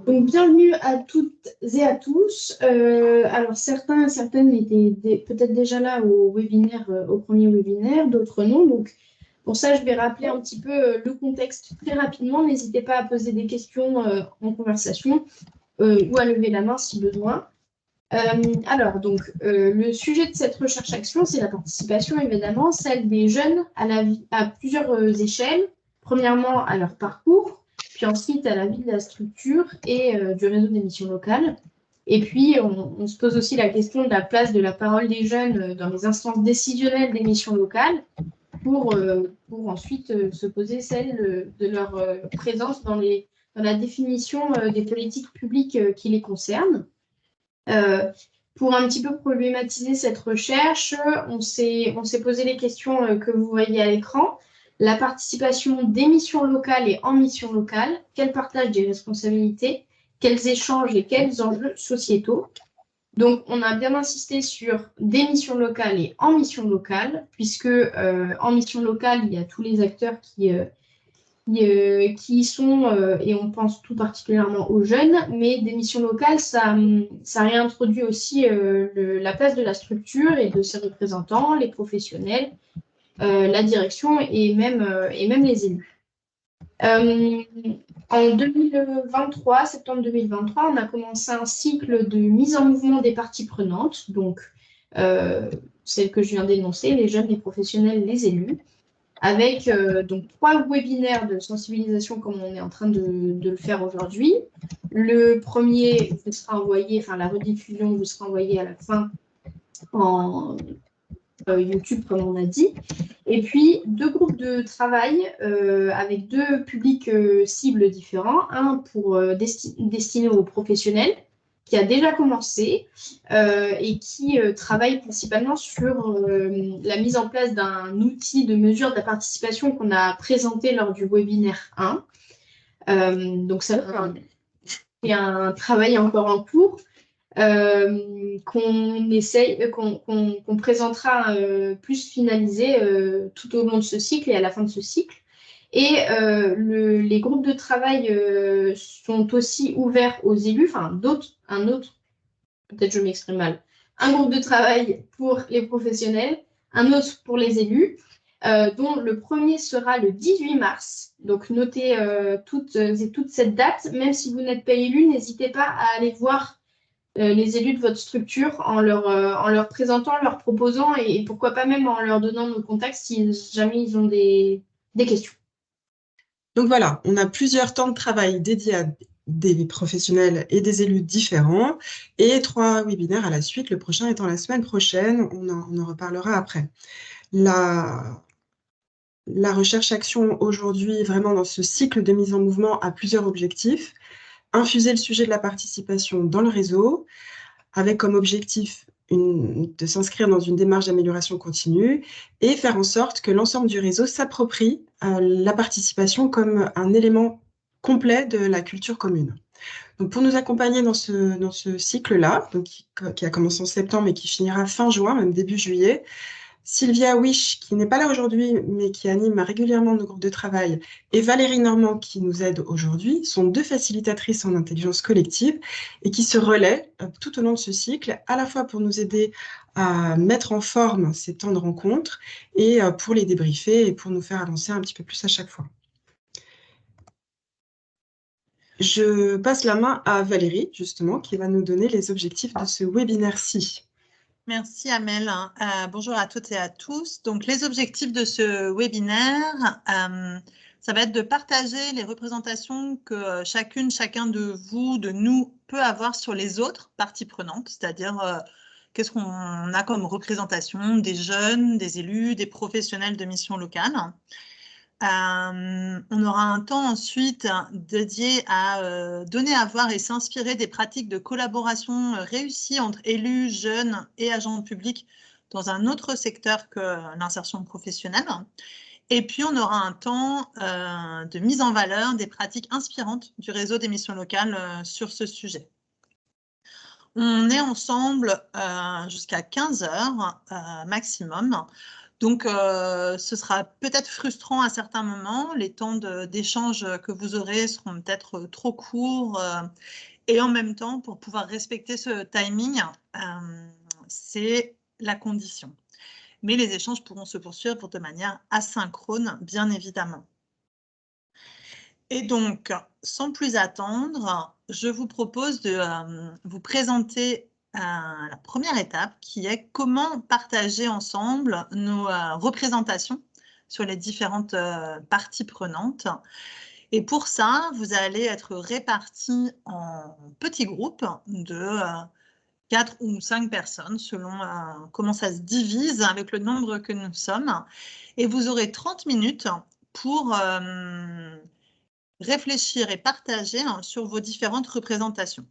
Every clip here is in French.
Donc, bienvenue à toutes et à tous. Alors, certains et certaines étaient peut-être déjà là au webinaire, au premier webinaire, d'autres non. Donc, pour ça, je vais rappeler un petit peu le contexte très rapidement. N'hésitez pas à poser des questions en conversation ou à lever la main si besoin. Le sujet de cette recherche-action, c'est la participation, évidemment, celle des jeunes à plusieurs échelles. Premièrement, à leur parcours, puis ensuite à la vie de la structure et du réseau des missions locales. Et puis, on se pose aussi la question de la place de la parole des jeunes dans les instances décisionnelles des missions locales pour ensuite se poser celle de leur présence dans la définition des politiques publiques qui les concernent. Euh, pour un petit peu problématiser cette recherche, on s'est posé les questions que vous voyez à l'écran. La participation des missions locales et en mission locale, quel partage des responsabilités, quels échanges et quels enjeux sociétaux. Donc, on a bien insisté sur des missions locales et en mission locale, puisque en mission locale, il y a tous les acteurs qui y sont, et on pense tout particulièrement aux jeunes, mais des missions locales, ça réintroduit aussi la place de la structure et de ses représentants, les professionnels, la direction et même les élus. En 2023, septembre 2023, on a commencé un cycle de mise en mouvement des parties prenantes, donc celles que je viens d'énoncer, les jeunes, les professionnels, les élus, avec donc 3 webinaires de sensibilisation comme on est en train de le faire aujourd'hui. Le premier vous sera envoyé, enfin la rediffusion vous sera envoyée à la fin en YouTube comme on a dit. Et puis 2 groupes de travail avec 2 publics cibles différents. Un pour destiné aux professionnels qui a déjà commencé et qui travaille principalement sur la mise en place d'un outil de mesure de la participation qu'on a présenté lors du webinaire 1. Donc ça, c'est un travail encore en cours qu'on présentera plus finalisé tout au long de ce cycle et à la fin de ce cycle. Et les groupes de travail sont aussi ouverts aux élus, enfin un autre, peut-être je m'exprime mal, un groupe de travail pour les professionnels, un autre pour les élus, dont le premier sera le 18 mars. Donc notez toute cette date, même si vous n'êtes pas élu, n'hésitez pas à aller voir les élus de votre structure en leur présentant, leur proposant et pourquoi pas même en leur donnant nos contacts si jamais ils ont des questions. Donc voilà, on a plusieurs temps de travail dédiés à des professionnels et des élus différents et 3 webinaires à la suite, le prochain étant la semaine prochaine, on en reparlera après. La recherche-action aujourd'hui, vraiment dans ce cycle de mise en mouvement, a plusieurs objectifs. Infuser le sujet de la participation dans le réseau, avec comme objectif de s'inscrire dans une démarche d'amélioration continue et faire en sorte que l'ensemble du réseau s'approprie la participation comme un élément complet de la culture commune. Donc pour nous accompagner dans ce cycle-là, qui a commencé en septembre et qui finira fin juin, même début juillet, Sylvia Wish, qui n'est pas là aujourd'hui, mais qui anime régulièrement nos groupes de travail, et Valérie Normand, qui nous aide aujourd'hui, sont 2 facilitatrices en intelligence collective et qui se relaient tout au long de ce cycle, à la fois pour nous aider à mettre en forme ces temps de rencontre et pour les débriefer et pour nous faire avancer un petit peu plus à chaque fois. Je passe la main à Valérie, justement, qui va nous donner les objectifs de ce webinaire-ci. Merci Amel. Bonjour à toutes et à tous. Donc les objectifs de ce webinaire, ça va être de partager les représentations que chacun de vous, de nous, peut avoir sur les autres parties prenantes, c'est-à-dire qu'est-ce qu'on a comme représentation des jeunes, des élus, des professionnels de mission locale. On aura un temps ensuite dédié à donner à voir et s'inspirer des pratiques de collaboration réussies entre élus, jeunes et agents publics dans un autre secteur que l'insertion professionnelle. Et puis, on aura un temps de mise en valeur des pratiques inspirantes du réseau des missions locales sur ce sujet. On est ensemble jusqu'à 15 heures maximum Donc, ce sera peut-être frustrant à certains moments. Les temps d'échange que vous aurez seront peut-être trop courts. Et en même temps, pour pouvoir respecter ce timing, c'est la condition. Mais les échanges pourront se poursuivre de manière asynchrone, bien évidemment. Et donc, sans plus attendre, je vous propose de vous présenter la première étape qui est comment partager ensemble nos représentations sur les différentes parties prenantes. Et pour ça, vous allez être répartis en petits groupes de 4 ou 5 personnes selon comment ça se divise avec le nombre que nous sommes. Et vous aurez 30 minutes pour réfléchir et partager sur vos différentes représentations.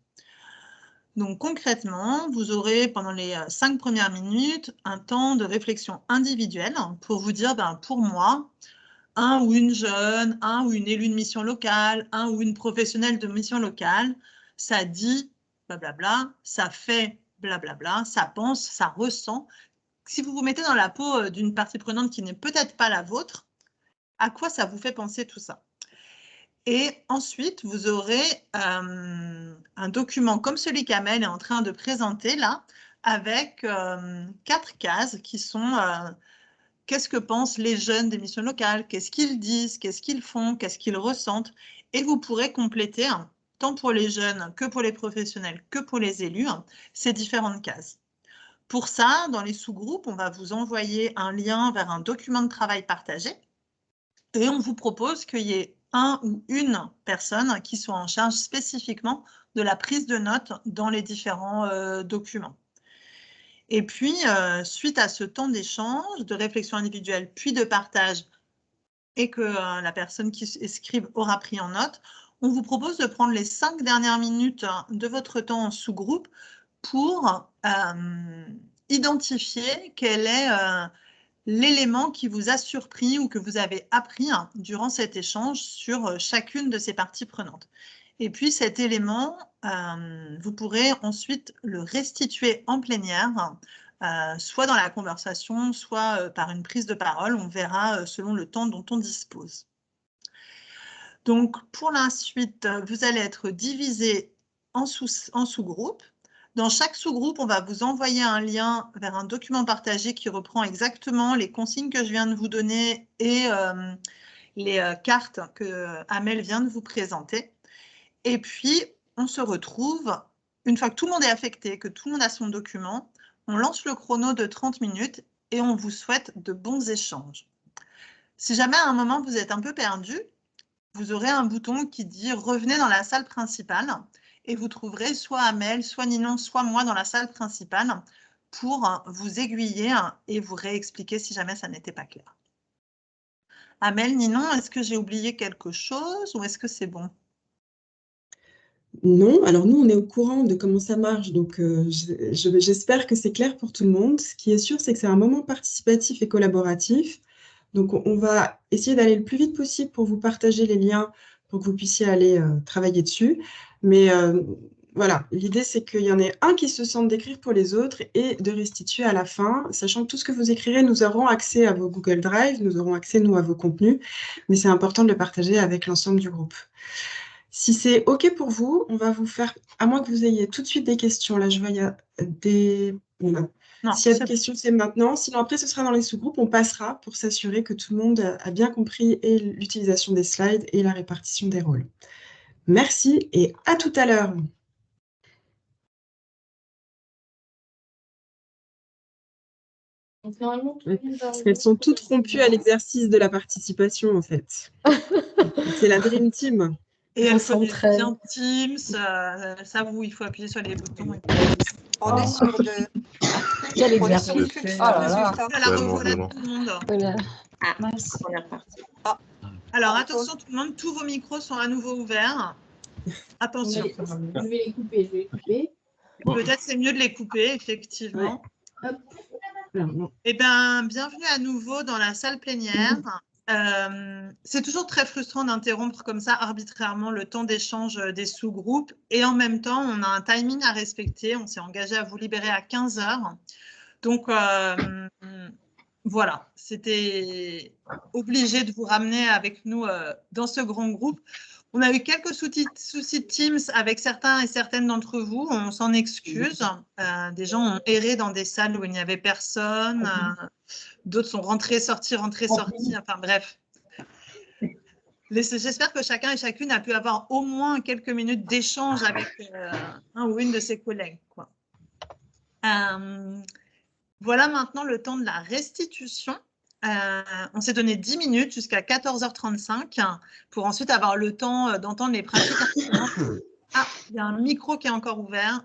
Donc concrètement, vous aurez pendant les 5 premières minutes un temps de réflexion individuelle pour vous dire, pour moi, un ou une jeune, un ou une élue de mission locale, un ou une professionnelle de mission locale, ça dit blablabla, ça fait blablabla, ça pense, ça ressent. Si vous vous mettez dans la peau d'une partie prenante qui n'est peut-être pas la vôtre, à quoi ça vous fait penser tout ça? Et ensuite, vous aurez un document comme celui qu'Amel est en train de présenter là, avec 4 cases qui sont qu'est-ce que pensent les jeunes des missions locales, qu'est-ce qu'ils disent, qu'est-ce qu'ils font, qu'est-ce qu'ils ressentent. Et vous pourrez compléter, tant pour les jeunes que pour les professionnels que pour les élus, ces différentes cases. Pour ça, dans les sous-groupes, on va vous envoyer un lien vers un document de travail partagé et on vous propose qu'il y ait un ou une personne qui soit en charge spécifiquement de la prise de notes dans les différents documents. Et puis, suite à ce temps d'échange, de réflexion individuelle, puis de partage, et que la personne qui écrive aura pris en note, on vous propose de prendre les 5 dernières minutes de votre temps en sous-groupe pour identifier quel est l'élément qui vous a surpris ou que vous avez appris durant cet échange sur chacune de ces parties prenantes. Et puis cet élément, vous pourrez ensuite le restituer en plénière, soit dans la conversation, soit par une prise de parole. On verra selon le temps dont on dispose. Donc pour la suite, vous allez être divisé en sous-groupes. Dans chaque sous-groupe, on va vous envoyer un lien vers un document partagé qui reprend exactement les consignes que je viens de vous donner et les cartes que Amel vient de vous présenter. Et puis, on se retrouve, une fois que tout le monde est affecté, que tout le monde a son document, on lance le chrono de 30 minutes et on vous souhaite de bons échanges. Si jamais à un moment vous êtes un peu perdu, vous aurez un bouton qui dit « Revenez dans la salle principale » et vous trouverez soit Amel, soit Ninon, soit moi dans la salle principale pour vous aiguiller et vous réexpliquer si jamais ça n'était pas clair. Amel, Ninon, est-ce que j'ai oublié quelque chose ou est-ce que c'est bon? Non, alors nous, on est au courant de comment ça marche, donc j'espère que c'est clair pour tout le monde. Ce qui est sûr, c'est que c'est un moment participatif et collaboratif. Donc, on va essayer d'aller le plus vite possible pour vous partager les liens pour que vous puissiez aller travailler dessus. Mais voilà, l'idée, c'est qu'il y en ait un qui se sente d'écrire pour les autres et de restituer à la fin, sachant que tout ce que vous écrirez, nous aurons accès à vos Google Drive, nous aurons accès, nous, à vos contenus, mais c'est important de le partager avec l'ensemble du groupe. Si c'est OK pour vous, on va vous faire, à moins que vous ayez tout de suite des questions, là je vois il y a des... Voilà. S'il y a des questions, c'est maintenant. Sinon, après, ce sera dans les sous-groupes. On passera pour s'assurer que tout le monde a bien compris et l'utilisation des slides et la répartition des rôles. Merci et à tout à l'heure. Parce qu'elles sont toutes rompues à l'exercice de la participation, en fait. C'est la Dream Team. Et elles connaissent bien Teams, savent où il faut appuyer sur les boutons. On est sur le... Quel On est sur le exercice. cursus Oh là de là. résultats. Alors, voilà tout le monde. Voilà. Ah, on est reparti. Alors, attention tout le monde, tous vos micros sont à nouveau ouverts. Attention. Je vais les couper, Peut-être c'est mieux de les couper, effectivement. Ouais. Eh bien, bienvenue à nouveau dans la salle plénière. C'est toujours très frustrant d'interrompre comme ça arbitrairement le temps d'échange des sous-groupes et en même temps, on a un timing à respecter. On s'est engagé à vous libérer à 15 h. Donc, Voilà, c'était obligé de vous ramener avec nous dans ce grand groupe. On a eu quelques soucis de Teams avec certains et certaines d'entre vous. On s'en excuse. Des gens ont erré dans des salles où il n'y avait personne. D'autres sont rentrés, sortis, enfin bref. J'espère que chacun et chacune a pu avoir au moins quelques minutes d'échange avec un ou une de ses collègues, quoi. Voilà maintenant le temps de la restitution. On s'est donné 10 minutes jusqu'à 14h35 pour ensuite avoir le temps d'entendre les principes. Ah, il y a un micro qui est encore ouvert.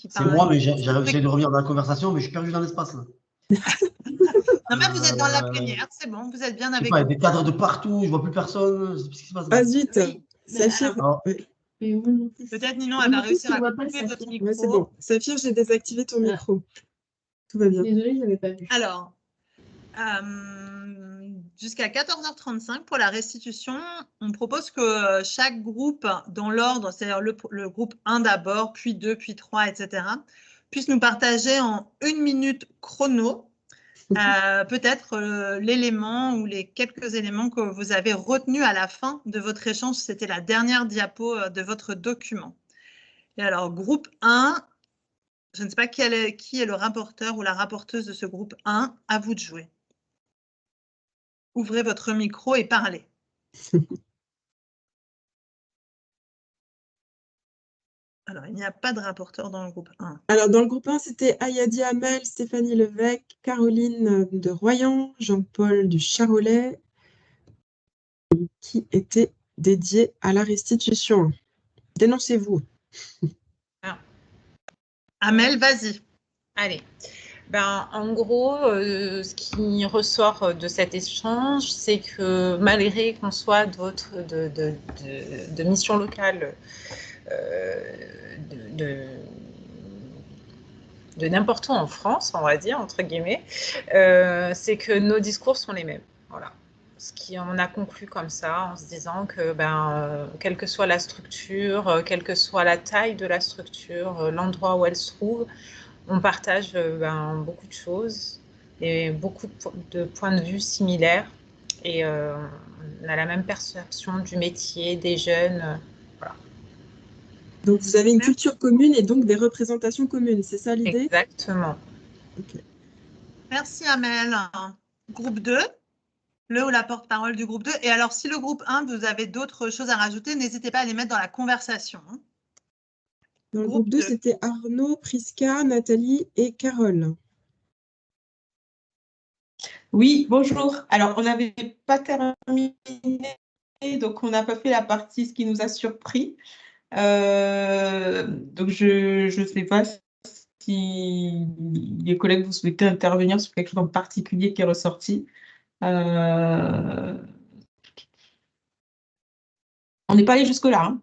C'est moi, mais j'essaie de revenir dans la conversation, mais je suis perdu dans l'espace. Non, mais vous êtes dans la plénière, c'est bon, vous êtes bien avec nous. Il y a des cadres de partout, je ne vois plus personne. Je sais plus ce qui se passe. Pas vite, Oui. Saphir. Peut-être Ninon, elle va réussir à couper votre micro. Ouais, c'est bon. Saphir, j'ai désactivé ton micro. Tout va bien. Désolée, je n'avais pas vu. Alors, jusqu'à 14h35 pour la restitution, on propose que chaque groupe dans l'ordre, c'est-à-dire le groupe 1 d'abord, puis 2, puis 3, etc., puisse nous partager en 1 minute chrono peut-être l'élément ou les quelques éléments que vous avez retenus à la fin de votre échange. C'était la dernière diapo de votre document. Et alors, groupe 1, je ne sais pas qui est le rapporteur ou la rapporteuse de ce groupe 1, à vous de jouer. Ouvrez votre micro et parlez. Alors, il n'y a pas de rapporteur dans le groupe 1. Alors, dans le groupe 1, c'était Ayadi Hamel, Stéphanie Levesque, Caroline de Royan, Jean-Paul du Charolais, qui était dédié à la restitution. Dénoncez-vous. Amel, vas-y. Allez. Ben, en gros, ce qui ressort de cet échange, c'est que malgré qu'on soit de missions locales de n'importe où en France, on va dire, entre guillemets, c'est que nos discours sont les mêmes. Voilà. On a conclu comme ça, en se disant que quelle que soit la structure, quelle que soit la taille de la structure, l'endroit où elle se trouve, on partage beaucoup de choses et beaucoup de points de vue similaires. Et on a la même perception du métier, des jeunes. Voilà. Donc, vous avez une culture commune et donc des représentations communes. C'est ça l'idée? Exactement. Okay. Merci Amel. Groupe 2, le ou la porte-parole du groupe 2. Et alors, si le groupe 1, vous avez d'autres choses à rajouter, n'hésitez pas à les mettre dans la conversation. Dans le groupe 2, c'était Arnaud, Prisca, Nathalie et Carole. Oui, bonjour. Alors, on n'avait pas terminé, donc on n'a pas fait la partie ce qui nous a surpris. Donc, je ne sais pas si les collègues, vous souhaitez intervenir sur quelque chose en particulier qui est ressorti. On n'est pas allé jusque-là. Hein.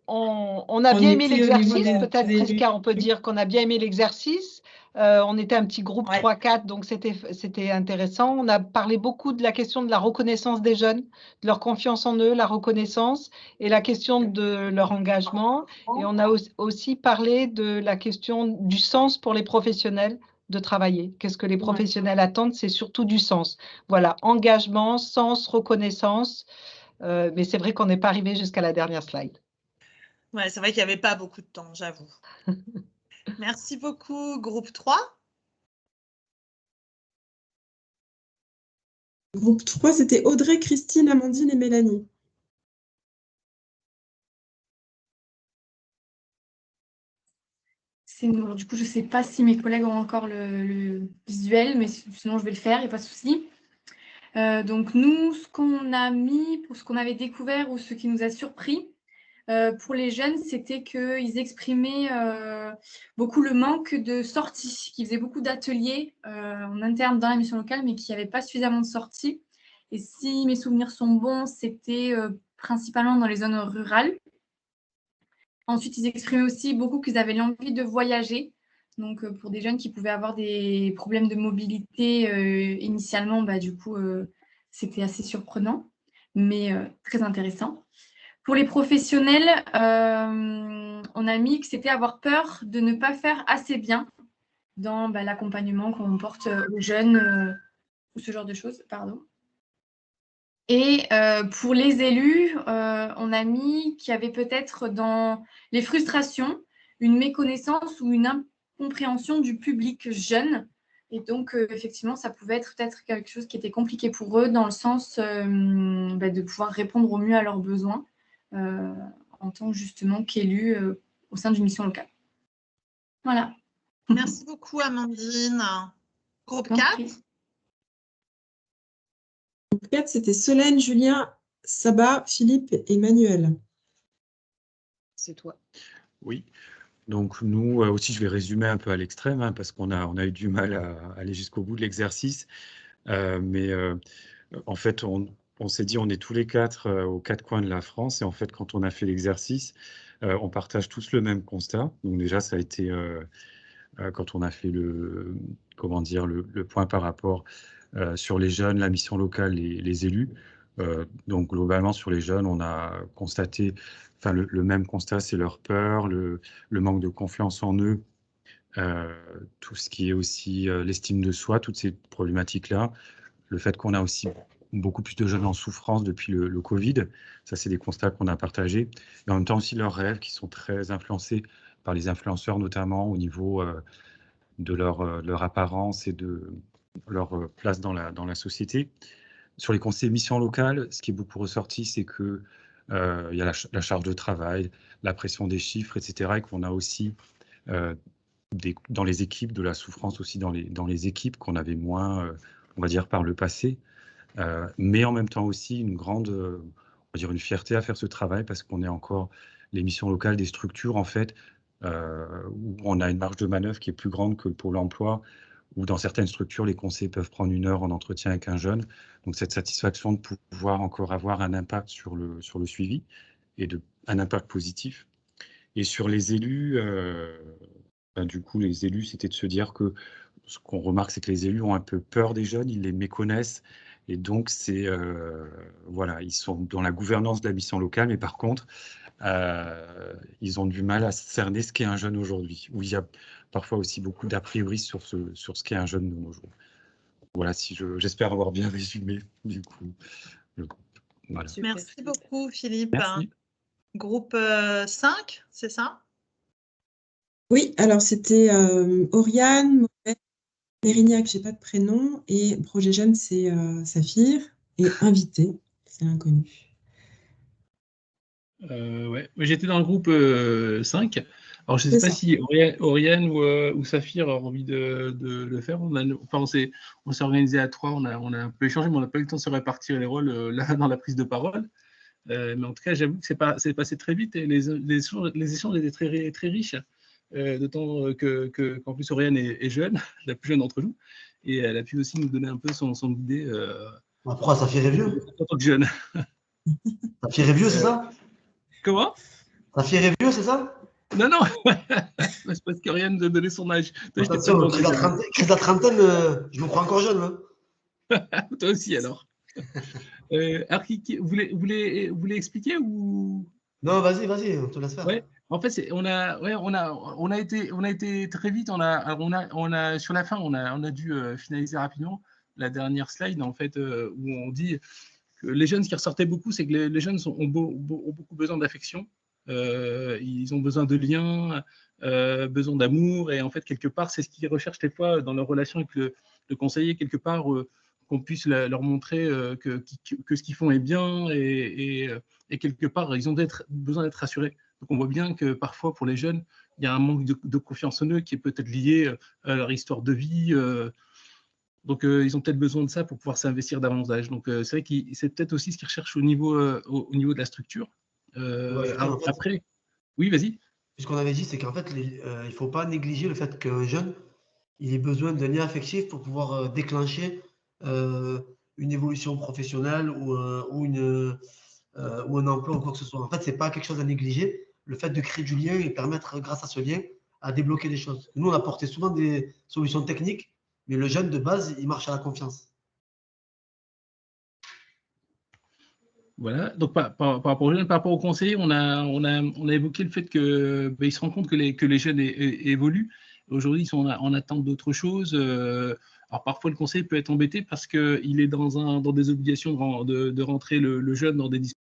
On a bien aimé l'exercice, peut-être, Prisca, on peut dire qu'on a bien aimé l'exercice. On était un petit groupe 3-4, donc c'était intéressant. On a parlé beaucoup de la question de la reconnaissance des jeunes, de leur confiance en eux, la reconnaissance et la question de leur engagement. Et on a aussi parlé de la question du sens pour les professionnels de travailler. Qu'est-ce que les professionnels attendent? C'est surtout du sens. Voilà, engagement, sens, reconnaissance. Mais c'est vrai qu'on n'est pas arrivé jusqu'à la dernière slide. Ouais, c'est vrai qu'il n'y avait pas beaucoup de temps, j'avoue. Merci beaucoup, groupe 3. Groupe 3, c'était Audrey, Christine, Amandine et Mélanie. Du coup, je ne sais pas si mes collègues ont encore le visuel, mais sinon, je vais le faire, il n'y a pas de souci. Donc, nous, ce qu'on a mis, pour ce qu'on avait découvert ou ce qui nous a surpris, pour les jeunes, c'était qu'ils exprimaient beaucoup le manque de sorties, qu'ils faisaient beaucoup d'ateliers en interne dans la mission locale, mais qu'il n'y avait pas suffisamment de sorties. Et si mes souvenirs sont bons, c'était principalement dans les zones rurales. Ensuite, ils exprimaient aussi beaucoup qu'ils avaient l'envie de voyager. Donc, pour des jeunes qui pouvaient avoir des problèmes de mobilité initialement, du coup, c'était assez surprenant, mais très intéressant. Pour les professionnels, on a mis que c'était avoir peur de ne pas faire assez bien. dans l'accompagnement qu'on porte aux jeunes ou ce genre de choses. Pardon. Et pour les élus, on a mis qu'il y avait peut-être dans les frustrations une méconnaissance ou une incompréhension du public jeune. Et donc, effectivement, ça pouvait être peut-être quelque chose qui était compliqué pour eux dans le sens de pouvoir répondre au mieux à leurs besoins en tant justement qu'élus au sein d'une mission locale. Voilà. Merci beaucoup, Amandine. Groupe 4. Groupe 4, c'était Solène, Julien, Saba, Philippe et Manuel. C'est toi. Oui. Donc nous aussi, je vais résumer un peu à l'extrême, hein, parce qu'on a eu du mal à aller jusqu'au bout de l'exercice. Mais en fait, on s'est dit, on est tous les quatre aux quatre coins de la France. Et en fait, quand on a fait l'exercice, on partage tous le même constat. Donc déjà, ça a été, quand on a fait le point par rapport sur les jeunes, la mission locale et les élus. Donc globalement, sur les jeunes, on a constaté le même constat, c'est leur peur, le manque de confiance en eux, tout ce qui est aussi l'estime de soi, toutes ces problématiques-là. Le fait qu'on a aussi beaucoup plus de jeunes en souffrance depuis le Covid, ça c'est des constats qu'on a partagés. Et en même temps aussi leurs rêves qui sont très influencés par les influenceurs, notamment au niveau de leur apparence et de leur place dans la société. Sur les conseils missions locales, ce qui est beaucoup ressorti, c'est que il y a la charge de travail, la pression des chiffres, etc. Et qu'on a aussi dans les équipes, de la souffrance aussi dans les équipes qu'on avait moins, on va dire, par le passé. Mais en même temps aussi une grande, on va dire, une fierté à faire ce travail parce qu'on est encore les missions locales des structures, en fait, où on a une marge de manœuvre qui est plus grande que le Pôle emploi, où dans certaines structures, les conseillers peuvent prendre 1 heure en entretien avec un jeune. Donc cette satisfaction de pouvoir encore avoir un impact sur le suivi et un impact positif. Et sur les élus, du coup, les élus, c'était de se dire que ce qu'on remarque, c'est que les élus ont un peu peur des jeunes, ils les méconnaissent. Et donc, voilà, ils sont dans la gouvernance de la mission locale, mais par contre, ils ont du mal à cerner ce qu'est un jeune aujourd'hui, où il y a parfois aussi beaucoup d'a priori sur ce qu'est un jeune de nos jours. Voilà, j'espère avoir bien résumé, du coup, le groupe. Voilà. Merci beaucoup, Philippe. Merci. Groupe 5, c'est ça? Oui, alors c'était Oriane, Mérignac, j'ai pas de prénom, et Projet Jeune, c'est Saphir, et Invité, c'est l'inconnu. Ouais, j'étais dans le groupe 5. Alors, je ne sais pas si Oriane ou Saphir ont envie de le faire. On s'est organisé à 3, on a un peu échangé, mais on n'a pas eu le temps de se répartir les rôles là dans la prise de parole. Mais en tout cas, j'avoue que c'est passé très vite et les échanges étaient très, très riches. D'autant qu'en plus, Oriane est jeune, la plus jeune d'entre nous, et elle a pu aussi nous donner un peu son idée. Pourquoi Saphir est vieux? En tant que jeune. Saphir est vieux, c'est ça? Comment? Saphir est vieux, c'est ça? Non, non, c'est parce qu'Oriane de donner son âge. Attention, crise de la trentaine, je me crois encore jeune. Là. Toi aussi, alors. Vous voulez expliquer ou... Non, vas-y, on te laisse faire. Ouais. En fait, on a été très vite. Sur la fin, on a dû finaliser rapidement la dernière slide, en fait, où on dit que les jeunes, ce qui ressortait beaucoup, c'est que les jeunes ont beaucoup besoin d'affection. Ils ont besoin de liens, besoin d'amour, et en fait, quelque part, c'est ce qu'ils recherchent des fois dans leur relation avec le conseiller, quelque part, qu'on puisse leur montrer que ce qu'ils font est bien, et quelque part, ils ont besoin d'être rassurés. Donc, on voit bien que parfois, pour les jeunes, il y a un manque de confiance en eux qui est peut-être lié à leur histoire de vie. Donc, ils ont peut-être besoin de ça pour pouvoir s'investir davantage. Donc, c'est vrai que c'est peut-être aussi ce qu'ils recherchent au niveau de la structure. Après, oui, vas-y. Ce qu'on avait dit, c'est qu'en fait, il ne faut pas négliger le fait qu'un jeune, il ait besoin d'un lien affectif pour pouvoir déclencher une évolution professionnelle ou un emploi ou quoi que ce soit. En fait, ce n'est pas quelque chose à négliger. Le fait de créer du lien et permettre, grâce à ce lien, à débloquer des choses. Nous, on apportait souvent des solutions techniques, mais le jeune, de base, il marche à la confiance. Voilà, donc par rapport aux jeunes, par rapport aux conseillers, on a évoqué le fait qu'il se rend compte que les jeunes évoluent. aujourd'hui, ils sont en attente d'autre chose. Alors parfois, le conseil peut être embêté parce qu'il est dans des obligations de rentrer le jeune dans des dispositifs.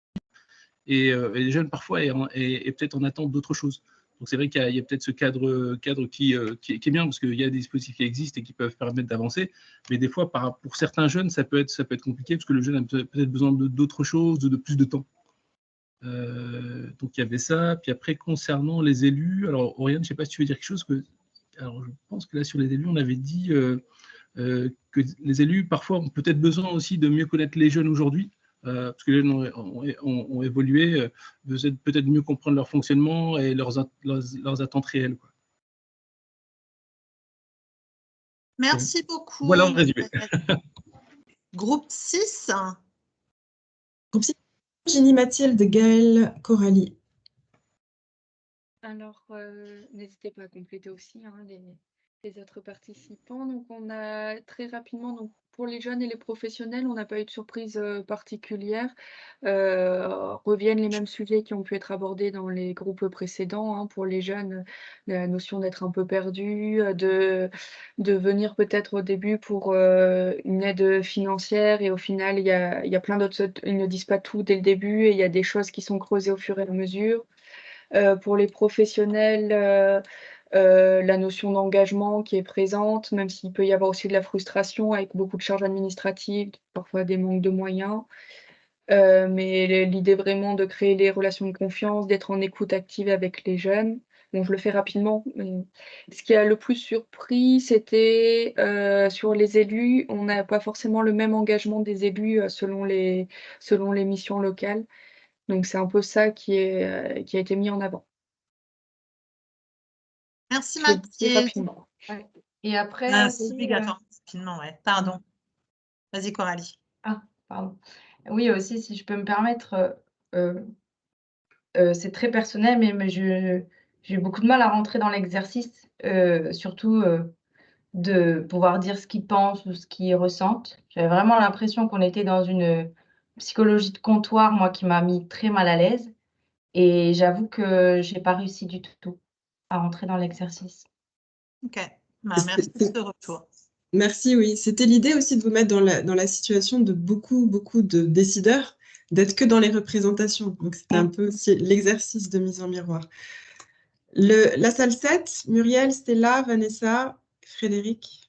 Et les jeunes, parfois, est peut-être en attente d'autre chose. Donc c'est vrai qu'il y a peut-être ce cadre qui est bien, parce qu'il y a des dispositifs qui existent et qui peuvent permettre d'avancer. Mais des fois, pour certains jeunes, ça peut être compliqué, parce que le jeune a peut-être besoin d'autre chose, de plus de temps. Donc il y avait ça. Puis après, concernant les élus, alors Oriane, je ne sais pas si tu veux dire quelque chose. Alors je pense que là, sur les élus, on avait dit que les élus, parfois, ont peut-être besoin aussi de mieux connaître les jeunes aujourd'hui. Parce que les jeunes ont évolué, peut-être mieux comprendre leur fonctionnement et leurs attentes réelles, quoi. Merci beaucoup. Voilà en résumé. Groupe 6. Groupe 6, Virginie, Mathilde, Gaëlle, Coralie. Alors, n'hésitez pas à compléter aussi les autres participants. Donc, on a très rapidement, donc, pour les jeunes et les professionnels, on n'a pas eu de surprise particulière. Reviennent les mêmes sujets qui ont pu être abordés dans les groupes précédents. Hein. Pour les jeunes, la notion d'être un peu perdu, de venir peut-être au début pour une aide financière et au final, il y a plein d'autres, ils ne disent pas tout dès le début et il y a des choses qui sont creusées au fur et à mesure. Pour les professionnels, la notion d'engagement qui est présente, même s'il peut y avoir aussi de la frustration avec beaucoup de charges administratives, parfois des manques de moyens. Mais l'idée vraiment de créer des relations de confiance, d'être en écoute active avec les jeunes. Bon, je le fais rapidement. Ce qui a le plus surpris, c'était sur les élus. On n'a pas forcément le même engagement des élus selon les missions locales. Donc, c'est un peu ça qui a été mis en avant. Merci Je le dis Mathilde. rapidement. Ouais. Et après, C'est aussi, obligatoire, rapidement, ouais. Pardon. Vas-y, Coralie. Ah, pardon. Oui, aussi, si je peux me permettre, c'est très personnel, mais j'ai eu beaucoup de mal à rentrer dans l'exercice, surtout de pouvoir dire ce qu'ils pensent ou ce qu'ils ressentent. J'avais vraiment l'impression qu'on était dans une psychologie de comptoir, moi, qui m'a mis très mal à l'aise. Et j'avoue que j'ai pas réussi du tout à rentrer dans l'exercice. Ok, merci pour ce retour. Merci, oui. C'était l'idée aussi de vous mettre dans la situation de beaucoup de décideurs, d'être que dans les représentations. Donc, c'était un peu aussi l'exercice de mise en miroir. La salle 7, Muriel, Stella, Vanessa, Frédéric.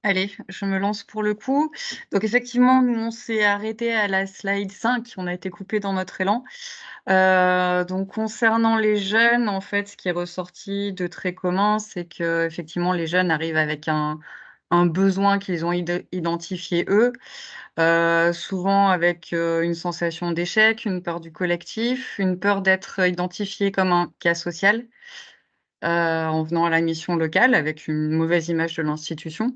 Allez, je me lance pour le coup. Donc effectivement, nous, on s'est arrêté à la slide 5, on a été coupé dans notre élan. Donc concernant les jeunes, en fait, ce qui est ressorti de très commun, c'est que effectivement, les jeunes arrivent avec un besoin qu'ils ont identifié eux, souvent avec une sensation d'échec, une peur du collectif, une peur d'être identifié comme un cas social, en venant à la mission locale avec une mauvaise image de l'institution.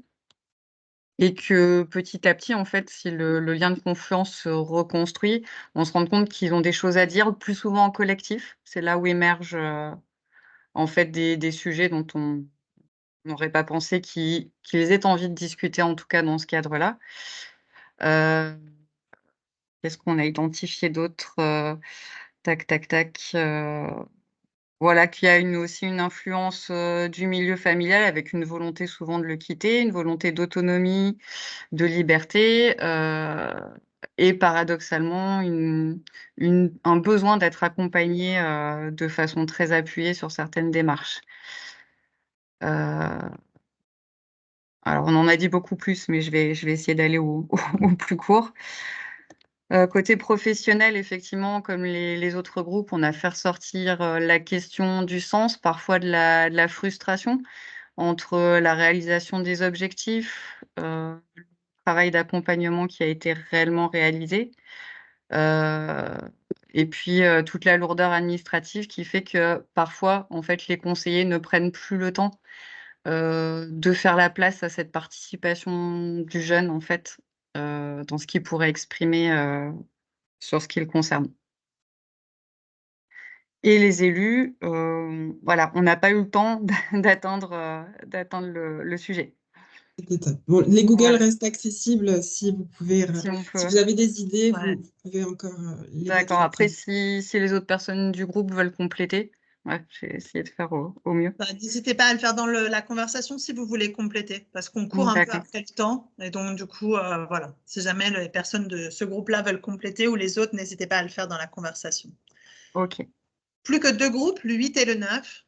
Et que petit à petit, en fait, si le lien de confiance se reconstruit, on se rend compte qu'ils ont des choses à dire, plus souvent en collectif. C'est là où émergent, en fait, des sujets dont on n'aurait pas pensé qu'ils aient envie de discuter, en tout cas dans ce cadre-là. Qu'est-ce qu'on a identifié d'autre? Tac, tac, tac, voilà, qu'il y a aussi une influence, du milieu familial avec une volonté souvent de le quitter, une volonté d'autonomie, de liberté, et paradoxalement un besoin d'être accompagné, de façon très appuyée sur certaines démarches. Alors on en a dit beaucoup plus, mais je vais essayer d'aller au plus court. Côté professionnel, effectivement, comme les autres groupes, on a fait ressortir, la question du sens, parfois de la frustration entre la réalisation des objectifs, le travail d'accompagnement qui a été réellement réalisé, et puis, toute la lourdeur administrative qui fait que parfois, en fait, les conseillers ne prennent plus le temps, de faire la place à cette participation du jeune, en fait, dans ce qu'il pourrait exprimer, sur ce qui le concerne. Et les élus, voilà, on n'a pas eu le temps d'atteindre le sujet. Bon, les Google Voilà. restent accessibles si vous pouvez, Si on peut. si vous avez des idées, Ouais. vous pouvez encore les D'accord. mettre. Après, si les autres personnes du groupe veulent compléter, j'ai essayé de faire au mieux. Bah, n'hésitez pas à le faire dans la conversation si vous voulez compléter, parce qu'on court un peu D'accord. après le temps. Et donc, du coup, voilà, si jamais les personnes de ce groupe-là veulent compléter ou les autres, n'hésitez pas à le faire dans la conversation. Ok. Plus que 2 groupes, le 8 et le 9.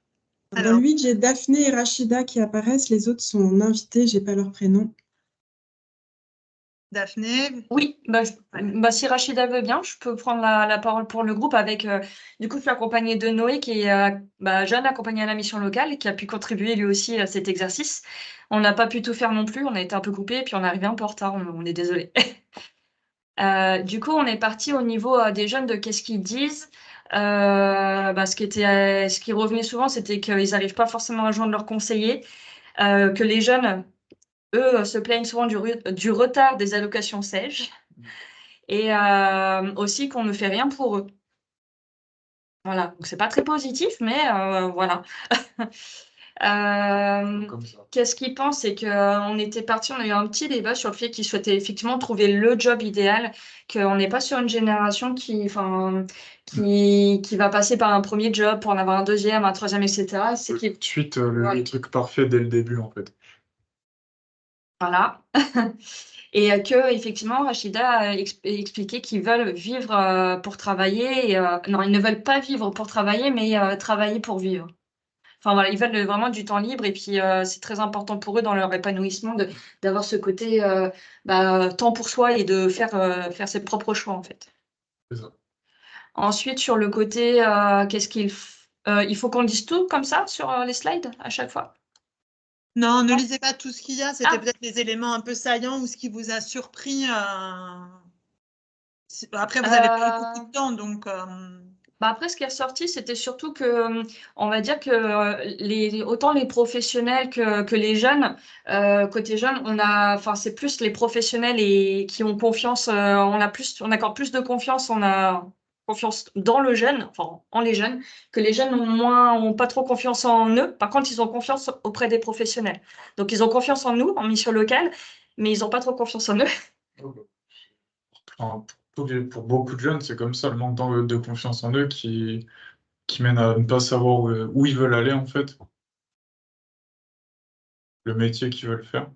Dans Alors, le 8, j'ai Daphné et Rachida qui apparaissent. Les autres sont invités, j'ai pas leur prénom. Daphné, Oui, si Rachida veut bien, je peux prendre la parole pour le groupe avec, du coup, je suis accompagnée de Noé qui est jeune accompagné à la mission locale et qui a pu contribuer lui aussi à cet exercice. On n'a pas pu tout faire non plus, on a été un peu coupé et puis on est arrivé un peu en retard, on est désolé. Du coup, on est parti au niveau des jeunes de qu'est-ce qu'ils disent. Ce qui revenait souvent, c'était qu'ils n'arrivent pas forcément à joindre leurs conseillers, que les jeunes, eux, se plaignent souvent du retard des allocations SAIG et aussi qu'on ne fait rien pour eux. Voilà, donc c'est pas très positif, mais voilà. Qu'est-ce qu'ils pensent? C'est qu'on était parti, on a eu un petit débat sur le fait qu'ils souhaitaient effectivement trouver le job idéal, qu'on n'est pas sur une génération qui va passer par un premier job pour en avoir un deuxième, un troisième, etc. C'est Tout de suite, le truc parfait dès le début, en fait. Voilà. Et que effectivement, Rachida a expliqué qu'ils veulent vivre pour travailler. Non, ils ne veulent pas vivre pour travailler, mais travailler pour vivre. Enfin voilà, ils veulent vraiment du temps libre et puis c'est très important pour eux dans leur épanouissement d'avoir ce côté temps pour soi et de faire ses propres choix en fait. C'est ça. Ensuite, sur le côté, il faut qu'on dise tout comme ça sur les slides à chaque fois? non, ne lisez pas tout ce qu'il y a, c'était Ah. peut-être les éléments un peu saillants ou ce qui vous a surpris. Après, vous avez pas eu beaucoup de temps, donc. Après, ce qui est ressorti, c'était surtout que, on va dire que autant les professionnels que les jeunes, côté jeunes, c'est plus les professionnels et qui ont confiance, on accorde plus de confiance, on a confiance dans le jeune, enfin en les jeunes, que les jeunes ont pas trop confiance en eux. Par contre, ils ont confiance auprès des professionnels. Donc, ils ont confiance en nous, en mission locale, mais ils n'ont pas trop confiance en eux. Enfin, pour beaucoup de jeunes, c'est comme ça, le manque de confiance en eux qui mène à ne pas savoir où ils veulent aller, en fait. Le métier qu'ils veulent faire.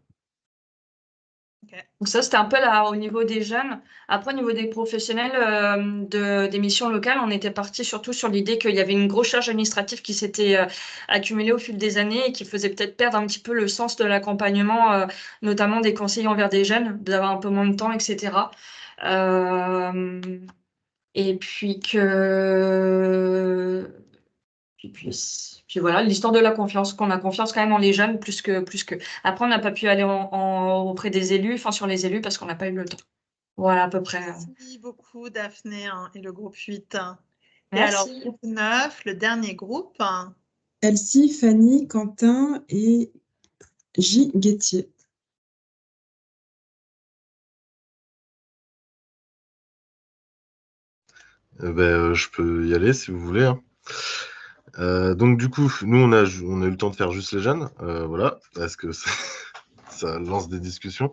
Donc ça, c'était un peu là au niveau des jeunes. Après, au niveau des professionnels des missions locales, on était parti surtout sur l'idée qu'il y avait une grosse charge administrative qui s'était accumulée au fil des années et qui faisait peut-être perdre un petit peu le sens de l'accompagnement, notamment des conseillers envers des jeunes, d'avoir un peu moins de temps, etc. Et puis puis voilà, l'histoire de la confiance, qu'on a confiance quand même en les jeunes plus que. Après, on n'a pas pu aller auprès des élus, enfin sur les élus, parce qu'on n'a pas eu le temps. Voilà, à peu près. Merci beaucoup, Daphné et le groupe 8. Et Merci. alors, groupe 9, le dernier groupe. Elsie, Fanny, Quentin et J. Guettier. Je peux y aller si vous voulez, hein. Donc du coup, nous on a eu le temps de faire juste les jeunes, voilà, parce que ça lance des discussions.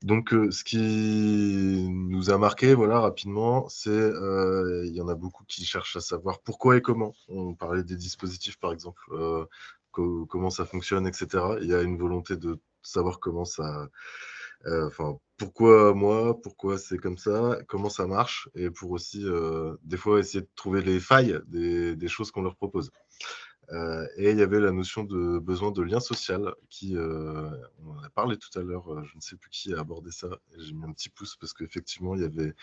Donc ce qui nous a marqué, voilà, rapidement, c'est il y en a beaucoup qui cherchent à savoir pourquoi et comment. On parlait des dispositifs par exemple, comment ça fonctionne, etc. Il y a une volonté de savoir comment ça, pourquoi moi, pourquoi c'est comme ça, comment ça marche, et pour aussi des fois essayer de trouver les failles des choses qu'on leur propose. Et il y avait la notion de besoin de lien social qui, on en a parlé tout à l'heure, je ne sais plus qui a abordé ça, et j'ai mis un petit pouce parce qu'effectivement, il y avait,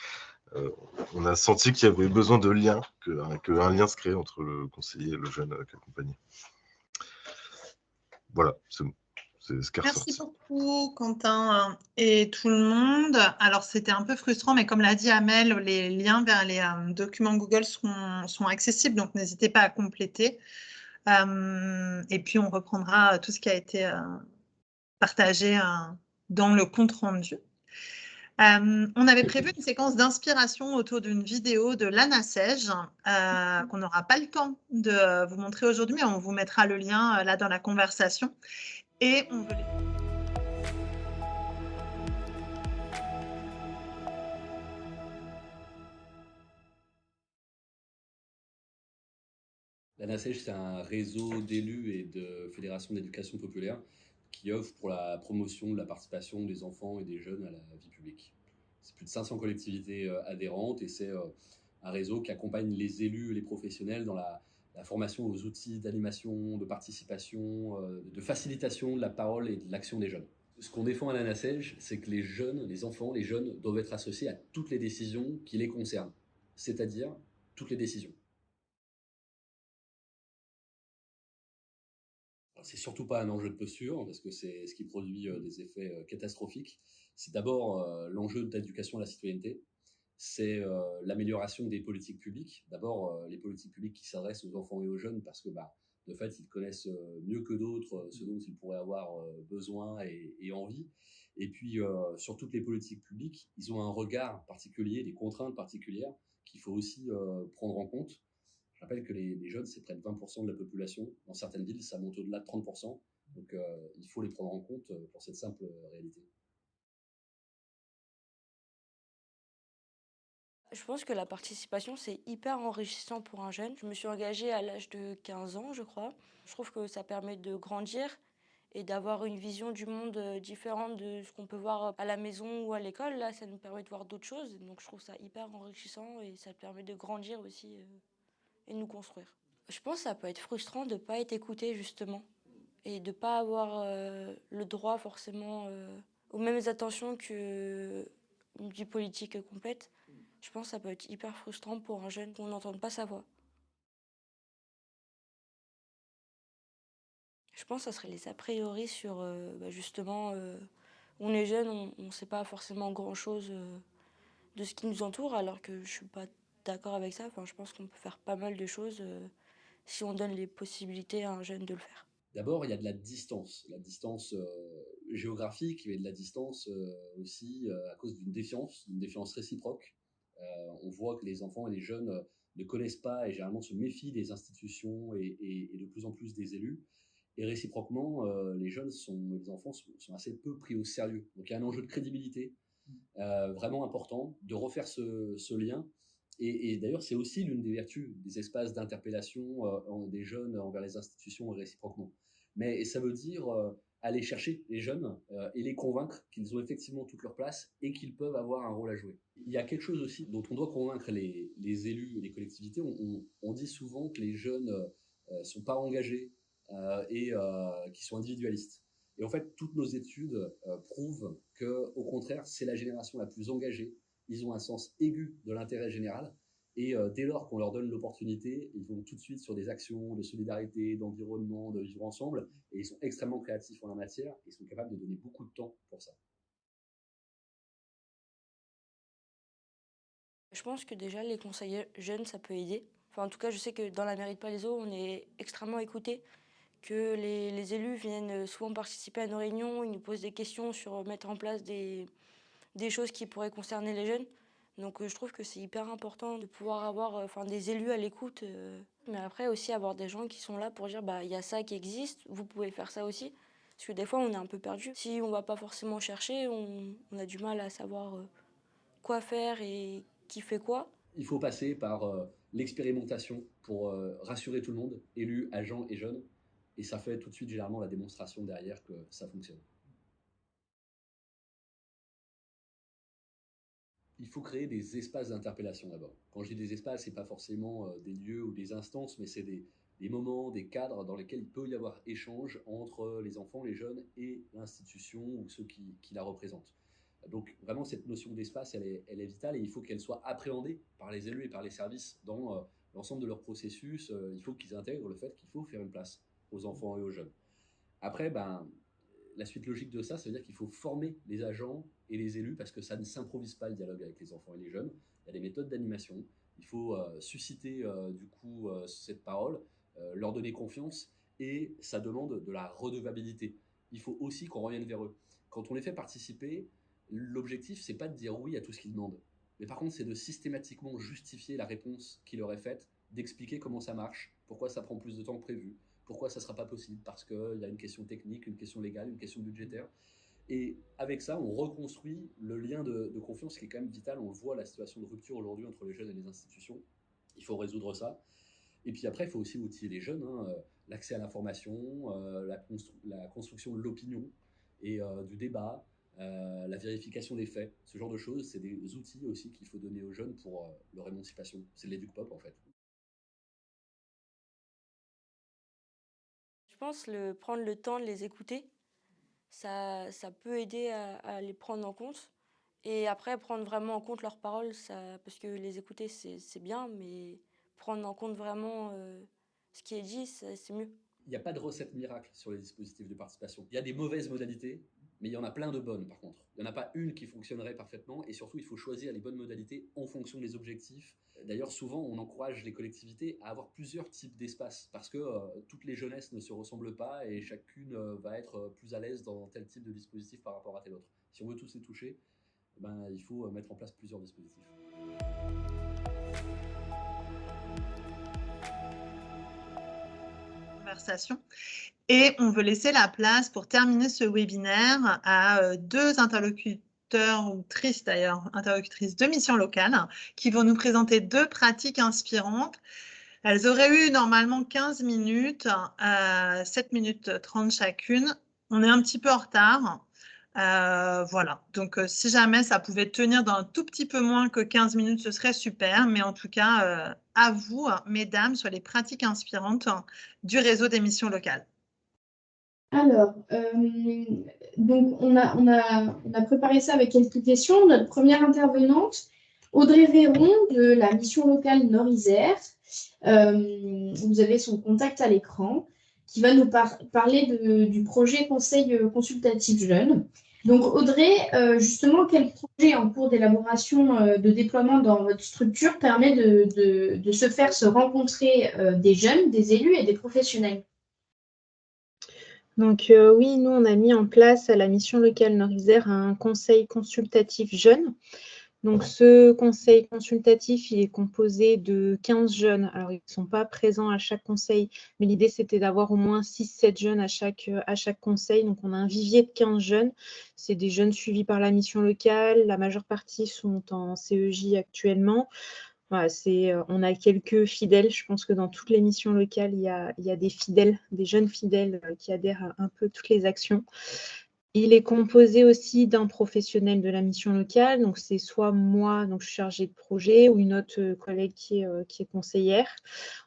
on a senti qu'il y avait besoin de lien, qu'un lien se crée entre le conseiller et le jeune accompagné. Voilà, c'est bon. Merci beaucoup, Quentin et tout le monde. Alors, c'était un peu frustrant, mais comme l'a dit Amel, les liens vers les documents Google sont accessibles, donc n'hésitez pas à compléter. Et puis, on reprendra tout ce qui a été partagé dans le compte rendu. On avait prévu une séquence d'inspiration autour d'une vidéo de l'ANACEJ qu'on n'aura pas le temps de vous montrer aujourd'hui, mais on vous mettra le lien là dans la conversation. Et on veut La NACEJ, c'est un réseau d'élus et de fédérations d'éducation populaire qui œuvre pour la promotion de la participation des enfants et des jeunes à la vie publique. C'est plus de 500 collectivités adhérentes et c'est un réseau qui accompagne les élus et les professionnels dans la formation aux outils d'animation, de participation, de facilitation de la parole et de l'action des jeunes. Ce qu'on défend à la NACEJ, c'est que les jeunes, les enfants, les jeunes doivent être associés à toutes les décisions qui les concernent, c'est-à-dire toutes les décisions. C'est surtout pas un enjeu de posture, parce que c'est ce qui produit des effets catastrophiques. C'est d'abord l'enjeu d'éducation à la citoyenneté. C'est l'amélioration des politiques publiques. D'abord, les politiques publiques qui s'adressent aux enfants et aux jeunes, parce que de fait, ils connaissent mieux que d'autres ce dont ils pourraient avoir besoin et envie. Et puis, sur toutes les politiques publiques, ils ont un regard particulier, des contraintes particulières qu'il faut aussi prendre en compte. Je rappelle que les jeunes, c'est près de 20% de la population. Dans certaines villes, ça monte au-delà de 30%. Donc, il faut les prendre en compte pour cette simple réalité. Je pense que la participation, c'est hyper enrichissant pour un jeune. Je me suis engagée à l'âge de 15 ans, je crois. Je trouve que ça permet de grandir et d'avoir une vision du monde différente de ce qu'on peut voir à la maison ou à l'école. Là, ça nous permet de voir d'autres choses. Donc, je trouve ça hyper enrichissant et ça permet de grandir aussi et de nous construire. Je pense que ça peut être frustrant de ne pas être écouté, justement, et de ne pas avoir le droit forcément aux mêmes attentions que une vie politique complète. Je pense que ça peut être hyper frustrant pour un jeune qu'on n'entende pas sa voix. Je pense que ça serait les a priori sur justement, on est jeune, on ne sait pas forcément grand-chose de ce qui nous entoure, alors que je suis pas d'accord avec ça. Enfin, je pense qu'on peut faire pas mal de choses si on donne les possibilités à un jeune de le faire. D'abord, il y a de la distance géographique, mais de la distance aussi à cause d'une défiance réciproque. On voit que les enfants et les jeunes ne connaissent pas et généralement se méfient des institutions et de plus en plus des élus. Et réciproquement, les enfants sont assez peu pris au sérieux. Donc il y a un enjeu de crédibilité vraiment important, de refaire ce lien. Et d'ailleurs, c'est aussi l'une des vertus des espaces d'interpellation des jeunes envers les institutions et réciproquement. Mais ça veut dire aller chercher les jeunes et les convaincre qu'ils ont effectivement toute leur place et qu'ils peuvent avoir un rôle à jouer. Il y a quelque chose aussi dont on doit convaincre les élus et les collectivités. On dit souvent que les jeunes sont pas engagés et qui sont individualistes. Et en fait, toutes nos études prouvent que, au contraire, c'est la génération la plus engagée. Ils ont un sens aigu de l'intérêt général. Et dès lors qu'on leur donne l'opportunité, ils vont tout de suite sur des actions de solidarité, d'environnement, de vivre ensemble. Et ils sont extrêmement créatifs en la matière. Et ils sont capables de donner beaucoup de temps pour ça. Je pense que déjà, les conseillers jeunes, ça peut aider. Enfin, en tout cas, je sais que dans la mairie de Palaiseau, on est extrêmement écoutés. Que les élus viennent souvent participer à nos réunions, ils nous posent des questions sur mettre en place des choses qui pourraient concerner les jeunes. Donc je trouve que c'est hyper important de pouvoir avoir des élus à l'écoute. Mais après aussi avoir des gens qui sont là pour dire il y a ça qui existe, vous pouvez faire ça aussi. Parce que des fois on est un peu perdu. Si on va pas forcément chercher, on a du mal à savoir quoi faire et qui fait quoi. Il faut passer par l'expérimentation pour rassurer tout le monde, élus, agents et jeunes. Et ça fait tout de suite généralement la démonstration derrière que ça fonctionne. Il faut créer des espaces d'interpellation d'abord. Quand je dis des espaces, c'est pas forcément des lieux ou des instances, mais c'est des moments, des cadres dans lesquels il peut y avoir échange entre les enfants, les jeunes et l'institution ou ceux qui la représentent. Donc vraiment cette notion d'espace, elle est vitale et il faut qu'elle soit appréhendée par les élus et par les services dans l'ensemble de leur processus. Il faut qu'ils intègrent le fait qu'il faut faire une place aux enfants et aux jeunes. Après, la suite logique de ça, ça veut dire qu'il faut former les agents et les élus parce que ça ne s'improvise pas le dialogue avec les enfants et les jeunes. Il y a des méthodes d'animation. Il faut susciter cette parole, leur donner confiance et ça demande de la redevabilité. Il faut aussi qu'on revienne vers eux. Quand on les fait participer, l'objectif, c'est pas de dire oui à tout ce qu'ils demandent. Mais par contre, c'est de systématiquement justifier la réponse qui leur est faite, d'expliquer comment ça marche, pourquoi ça prend plus de temps que prévu, pourquoi ça ne sera pas possible, parce qu'il y a une question technique, une question légale, une question budgétaire. Et avec ça, on reconstruit le lien de confiance qui est quand même vital. On le voit, la situation de rupture aujourd'hui entre les jeunes et les institutions. Il faut résoudre ça. Et puis après, il faut aussi outiller les jeunes, hein, l'accès à l'information, la construction de l'opinion et du débat, la vérification des faits, ce genre de choses, c'est des outils aussi qu'il faut donner aux jeunes pour leur émancipation. C'est de l'éduc-pop en fait. Je pense prendre le temps de les écouter, ça peut aider à les prendre en compte. Et après, prendre vraiment en compte leurs paroles, parce que les écouter, c'est bien, mais prendre en compte vraiment ce qui est dit, c'est mieux. Il n'y a pas de recette miracle sur les dispositifs de participation. Il y a des mauvaises modalités, mais il y en a plein de bonnes par contre. Il n'y en a pas une qui fonctionnerait parfaitement et surtout il faut choisir les bonnes modalités en fonction des objectifs. D'ailleurs souvent on encourage les collectivités à avoir plusieurs types d'espaces parce que toutes les jeunesses ne se ressemblent pas et chacune va être plus à l'aise dans tel type de dispositif par rapport à tel autre. Si on veut tous les toucher, il faut mettre en place plusieurs dispositifs. Conversation. Et on veut laisser la place pour terminer ce webinaire à deux interlocuteurs, ou interlocutrices de mission locale, qui vont nous présenter deux pratiques inspirantes. Elles auraient eu normalement 15 minutes, 7 minutes 30 chacune. On est un petit peu en retard. Voilà, donc si jamais ça pouvait tenir dans un tout petit peu moins que 15 minutes, ce serait super. Mais en tout cas, à vous, mesdames, sur les pratiques inspirantes du réseau des missions locales. Alors, donc on a préparé ça avec quelques questions. Notre première intervenante, Audrey Véron de la mission locale Nord-Isère. Vous avez son contact à l'écran, qui va nous parler du projet Conseil consultatif jeune. Donc Audrey, justement, quel projet en cours d'élaboration de déploiement dans votre structure permet de se faire se rencontrer des jeunes, des élus et des professionnels? Donc oui, nous, on a mis en place à la mission locale Nord-Isère un conseil consultatif jeune. Donc ce conseil consultatif, il est composé de 15 jeunes. Alors, ils ne sont pas présents à chaque conseil, mais l'idée, c'était d'avoir au moins 6-7 jeunes à chaque conseil. Donc, on a un vivier de 15 jeunes. C'est des jeunes suivis par la mission locale. La majeure partie sont en CEJ actuellement. Voilà, on a quelques fidèles. Je pense que dans toutes les missions locales, il y a des fidèles, des jeunes fidèles qui adhèrent à un peu toutes les actions. Il est composé aussi d'un professionnel de la mission locale. Donc, c'est soit moi, donc je suis chargée de projet, ou une autre collègue qui est conseillère.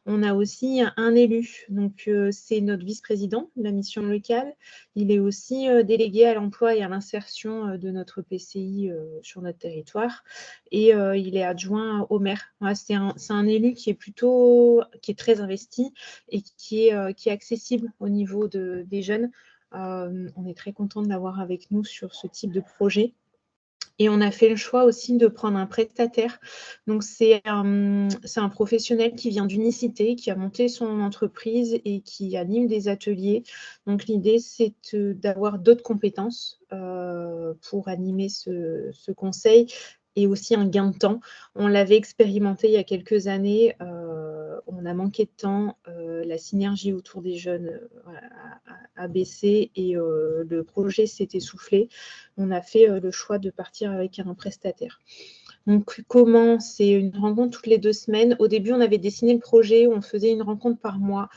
On a aussi un élu. Donc, c'est notre vice-président de la mission locale. Il est aussi délégué à l'emploi et à l'insertion de notre PCI sur notre territoire. Et il est adjoint au maire. Voilà, c'est un élu qui est très investi et qui est accessible au niveau des jeunes. On est très content de l'avoir avec nous sur ce type de projet. Et on a fait le choix aussi de prendre un prestataire. Donc, c'est un professionnel qui vient d'Unicité, qui a monté son entreprise et qui anime des ateliers. Donc, l'idée, c'est d'avoir d'autres compétences pour animer ce conseil et aussi un gain de temps. On l'avait expérimenté il y a quelques années. On a manqué de temps. La synergie autour des jeunes a baissé et le projet s'est essoufflé. On a fait le choix de partir avec un prestataire. Donc, comment? C'est une rencontre toutes les 2 semaines. Au début, on avait dessiné le projet où on faisait une rencontre par mois,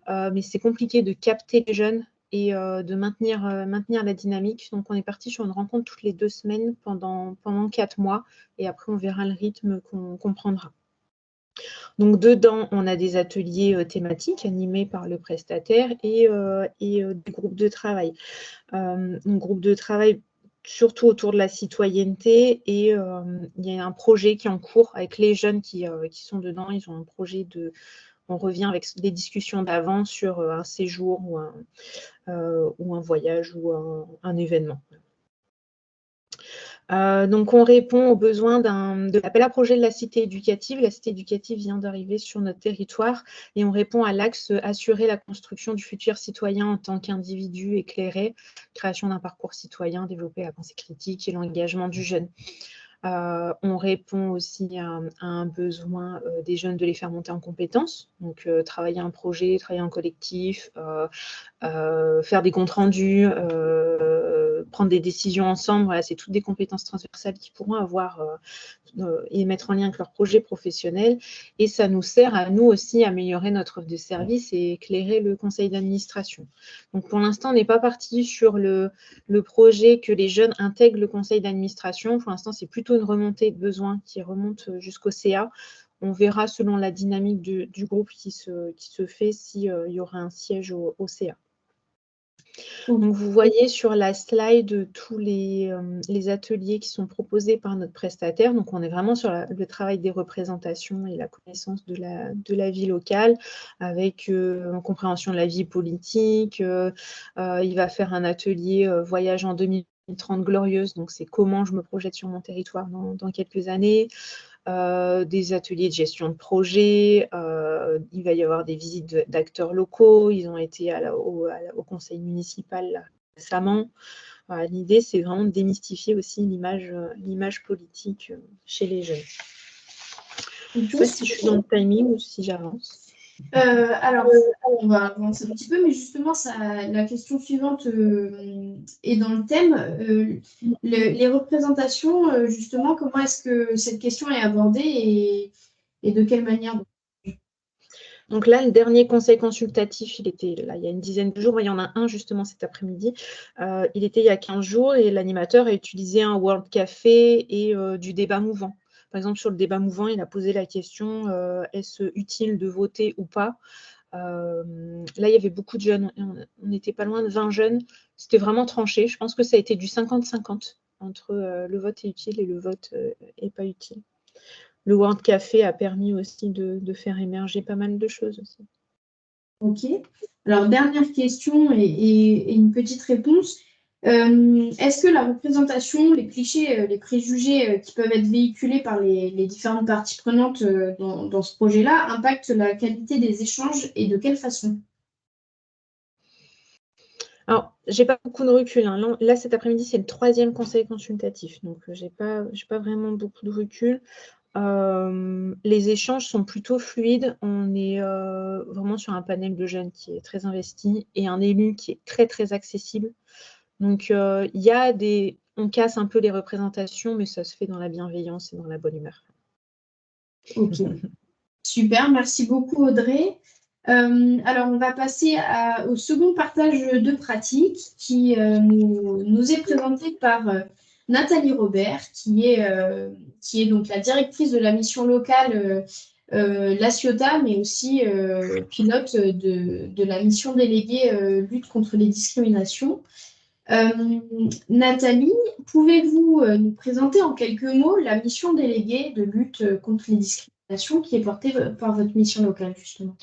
mais c'est compliqué de capter les jeunes et de maintenir la dynamique. Donc, on est parti sur une rencontre toutes les 2 semaines pendant 4 mois et après, on verra le rythme qu'on prendra. Donc, dedans, on a des ateliers thématiques animés par le prestataire et des groupes de travail. Un groupe de travail surtout autour de la citoyenneté et il y a un projet qui est en cours avec les jeunes qui sont dedans. Ils ont un projet on revient avec des discussions d'avant sur un séjour ou un voyage ou un événement. Donc, on répond aux besoins de l'appel à projet de la cité éducative. La cité éducative vient d'arriver sur notre territoire et on répond à l'axe assurer la construction du futur citoyen en tant qu'individu éclairé, création d'un parcours citoyen, développer la pensée critique et l'engagement du jeune. On répond aussi à un besoin des jeunes de les faire monter en compétences, donc travailler un projet, travailler en collectif, faire des comptes rendus, prendre des décisions ensemble. Voilà, c'est toutes des compétences transversales qu'ils pourront avoir et mettre en lien avec leur projet professionnel. Et ça nous sert à nous aussi à améliorer notre offre de service et éclairer le conseil d'administration. Donc pour l'instant, on n'est pas parti sur le projet que les jeunes intègrent le conseil d'administration. Pour l'instant, c'est plutôt une remontée de besoins qui remonte jusqu'au CA. On verra selon la dynamique du groupe qui se fait s'il y aura un siège au CA. Donc, vous voyez sur la slide tous les ateliers qui sont proposés par notre prestataire. Donc, on est vraiment sur le travail des représentations et la connaissance de la vie locale avec une compréhension de la vie politique. Il va faire un atelier voyage en 2030 glorieuse. Donc, c'est comment je me projette sur mon territoire dans quelques années. Des ateliers de gestion de projet, il va y avoir des visites d'acteurs locaux, ils ont été au conseil municipal là, récemment. L'idée, c'est vraiment de démystifier aussi l'image politique chez les jeunes. Je ne sais pas si je suis dans le timing ou si j'avance. Alors, on va avancer un petit peu, mais justement, la question suivante est dans le thème. Les représentations, justement, comment est-ce que cette question est abordée et de quelle manière? Donc là, le dernier conseil consultatif, il était là il y a une dizaine de jours. Il y en a un justement cet après-midi. Il était il y a 15 jours et l'animateur a utilisé un World Café et du débat mouvant. Par exemple, sur le débat mouvant, il a posé la question est-ce utile de voter ou pas? Là, il y avait beaucoup de jeunes. On n'était pas loin de 20 jeunes. C'était vraiment tranché. Je pense que ça a été du 50-50 entre le vote est utile et le vote n'est pas utile. Le World Café a permis aussi de faire émerger pas mal de choses aussi. Ok. Alors, dernière question et une petite réponse. Est-ce que la représentation, les clichés, les préjugés qui peuvent être véhiculés par les différentes parties prenantes dans ce projet-là impactent la qualité des échanges et de quelle façon? Alors, j'ai pas beaucoup de recul. Hein. Là, cet après-midi, c'est le 3e conseil consultatif. Donc, j'ai pas vraiment beaucoup de recul. Les échanges sont plutôt fluides. On est vraiment sur un panel de jeunes qui est très investi et un élu qui est très, très accessible. Donc, il y a on casse un peu les représentations, mais ça se fait dans la bienveillance et dans la bonne humeur. Ok, super, merci beaucoup Audrey. Alors, on va passer au second partage de pratique qui nous est présenté par Nathalie Robert, qui est donc la directrice de la mission locale La Ciotat, mais aussi pilote de la mission déléguée lutte contre les discriminations. Nathalie, pouvez-vous nous présenter en quelques mots la mission déléguée de lutte contre les discriminations qui est portée par votre mission locale, justement?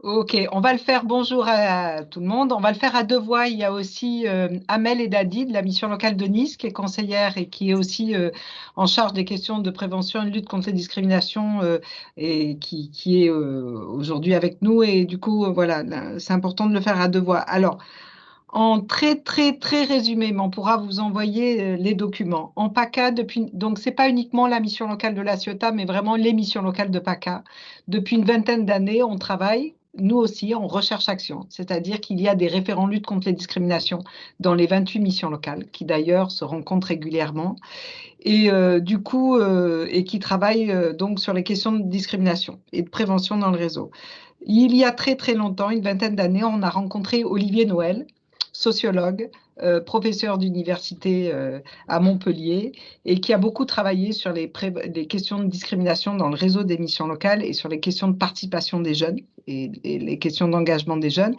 Ok, on va le faire. Bonjour à tout le monde. On va le faire à deux voix. Il y a aussi Amel Edadi de la mission locale de Nice, qui est conseillère et qui est aussi en charge des questions de prévention et de lutte contre les discriminations et qui est aujourd'hui avec nous. Et du coup, voilà, c'est important de le faire à deux voix. Alors, en très, très, très résumé, mais on pourra vous envoyer les documents. En PACA, donc ce n'est pas uniquement la mission locale de La Ciotat, mais vraiment les missions locales de PACA. Depuis une vingtaine d'années, on travaille, nous aussi, en recherche-action. C'est-à-dire qu'il y a des référents lutte contre les discriminations dans les 28 missions locales, qui d'ailleurs se rencontrent régulièrement, et du coup, et qui travaillent donc sur les questions de discrimination et de prévention dans le réseau. Il y a très, très longtemps, une vingtaine d'années, on a rencontré Olivier Noël, sociologue, professeur d'université à Montpellier et qui a beaucoup travaillé sur les questions de discrimination dans le réseau des missions locales et sur les questions de participation des jeunes et les questions d'engagement des jeunes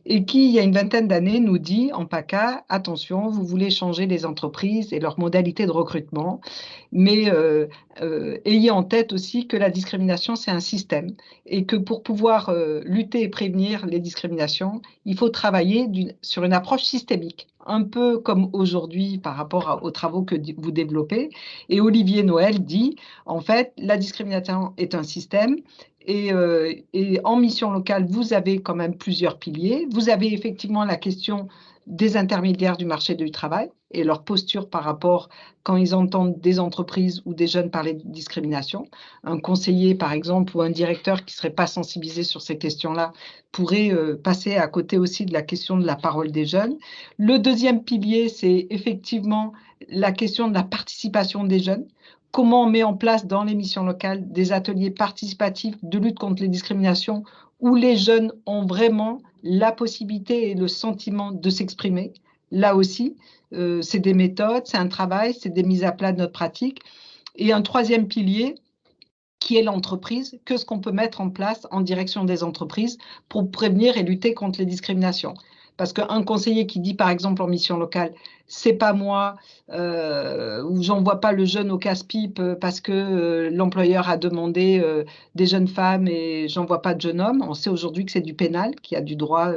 et qui, il y a une vingtaine d'années, nous dit en PACA, attention, vous voulez changer les entreprises et leurs modalités de recrutement, mais ayez en tête aussi que la discrimination, c'est un système et que pour pouvoir lutter et prévenir les discriminations, il faut travailler sur une approche systémique, un peu comme aujourd'hui par rapport aux travaux que vous développez. Et Olivier Noël dit, en fait, la discrimination est un système. Et en mission locale, vous avez quand même plusieurs piliers. Vous avez effectivement la question des intermédiaires du marché du travail, et leur posture par rapport quand ils entendent des entreprises ou des jeunes parler de discrimination. Un conseiller, par exemple, ou un directeur qui ne serait pas sensibilisé sur ces questions-là pourrait passer à côté aussi de la question de la parole des jeunes. Le deuxième pilier, c'est effectivement la question de la participation des jeunes. Comment on met en place dans les missions locales des ateliers participatifs de lutte contre les discriminations où les jeunes ont vraiment la possibilité et le sentiment de s'exprimer. Là aussi, c'est des méthodes, c'est un travail, c'est des mises à plat de notre pratique. Et un troisième pilier, qui est l'entreprise, qu'est-ce qu'on peut mettre en place en direction des entreprises pour prévenir et lutter contre les discriminations. Parce qu'un conseiller qui dit, par exemple, en mission locale, c'est pas moi, ou j'envoie pas le jeune au casse-pipe parce que l'employeur a demandé des jeunes femmes et j'envoie pas de jeunes hommes. On sait aujourd'hui que c'est du pénal, qu'il y a du droit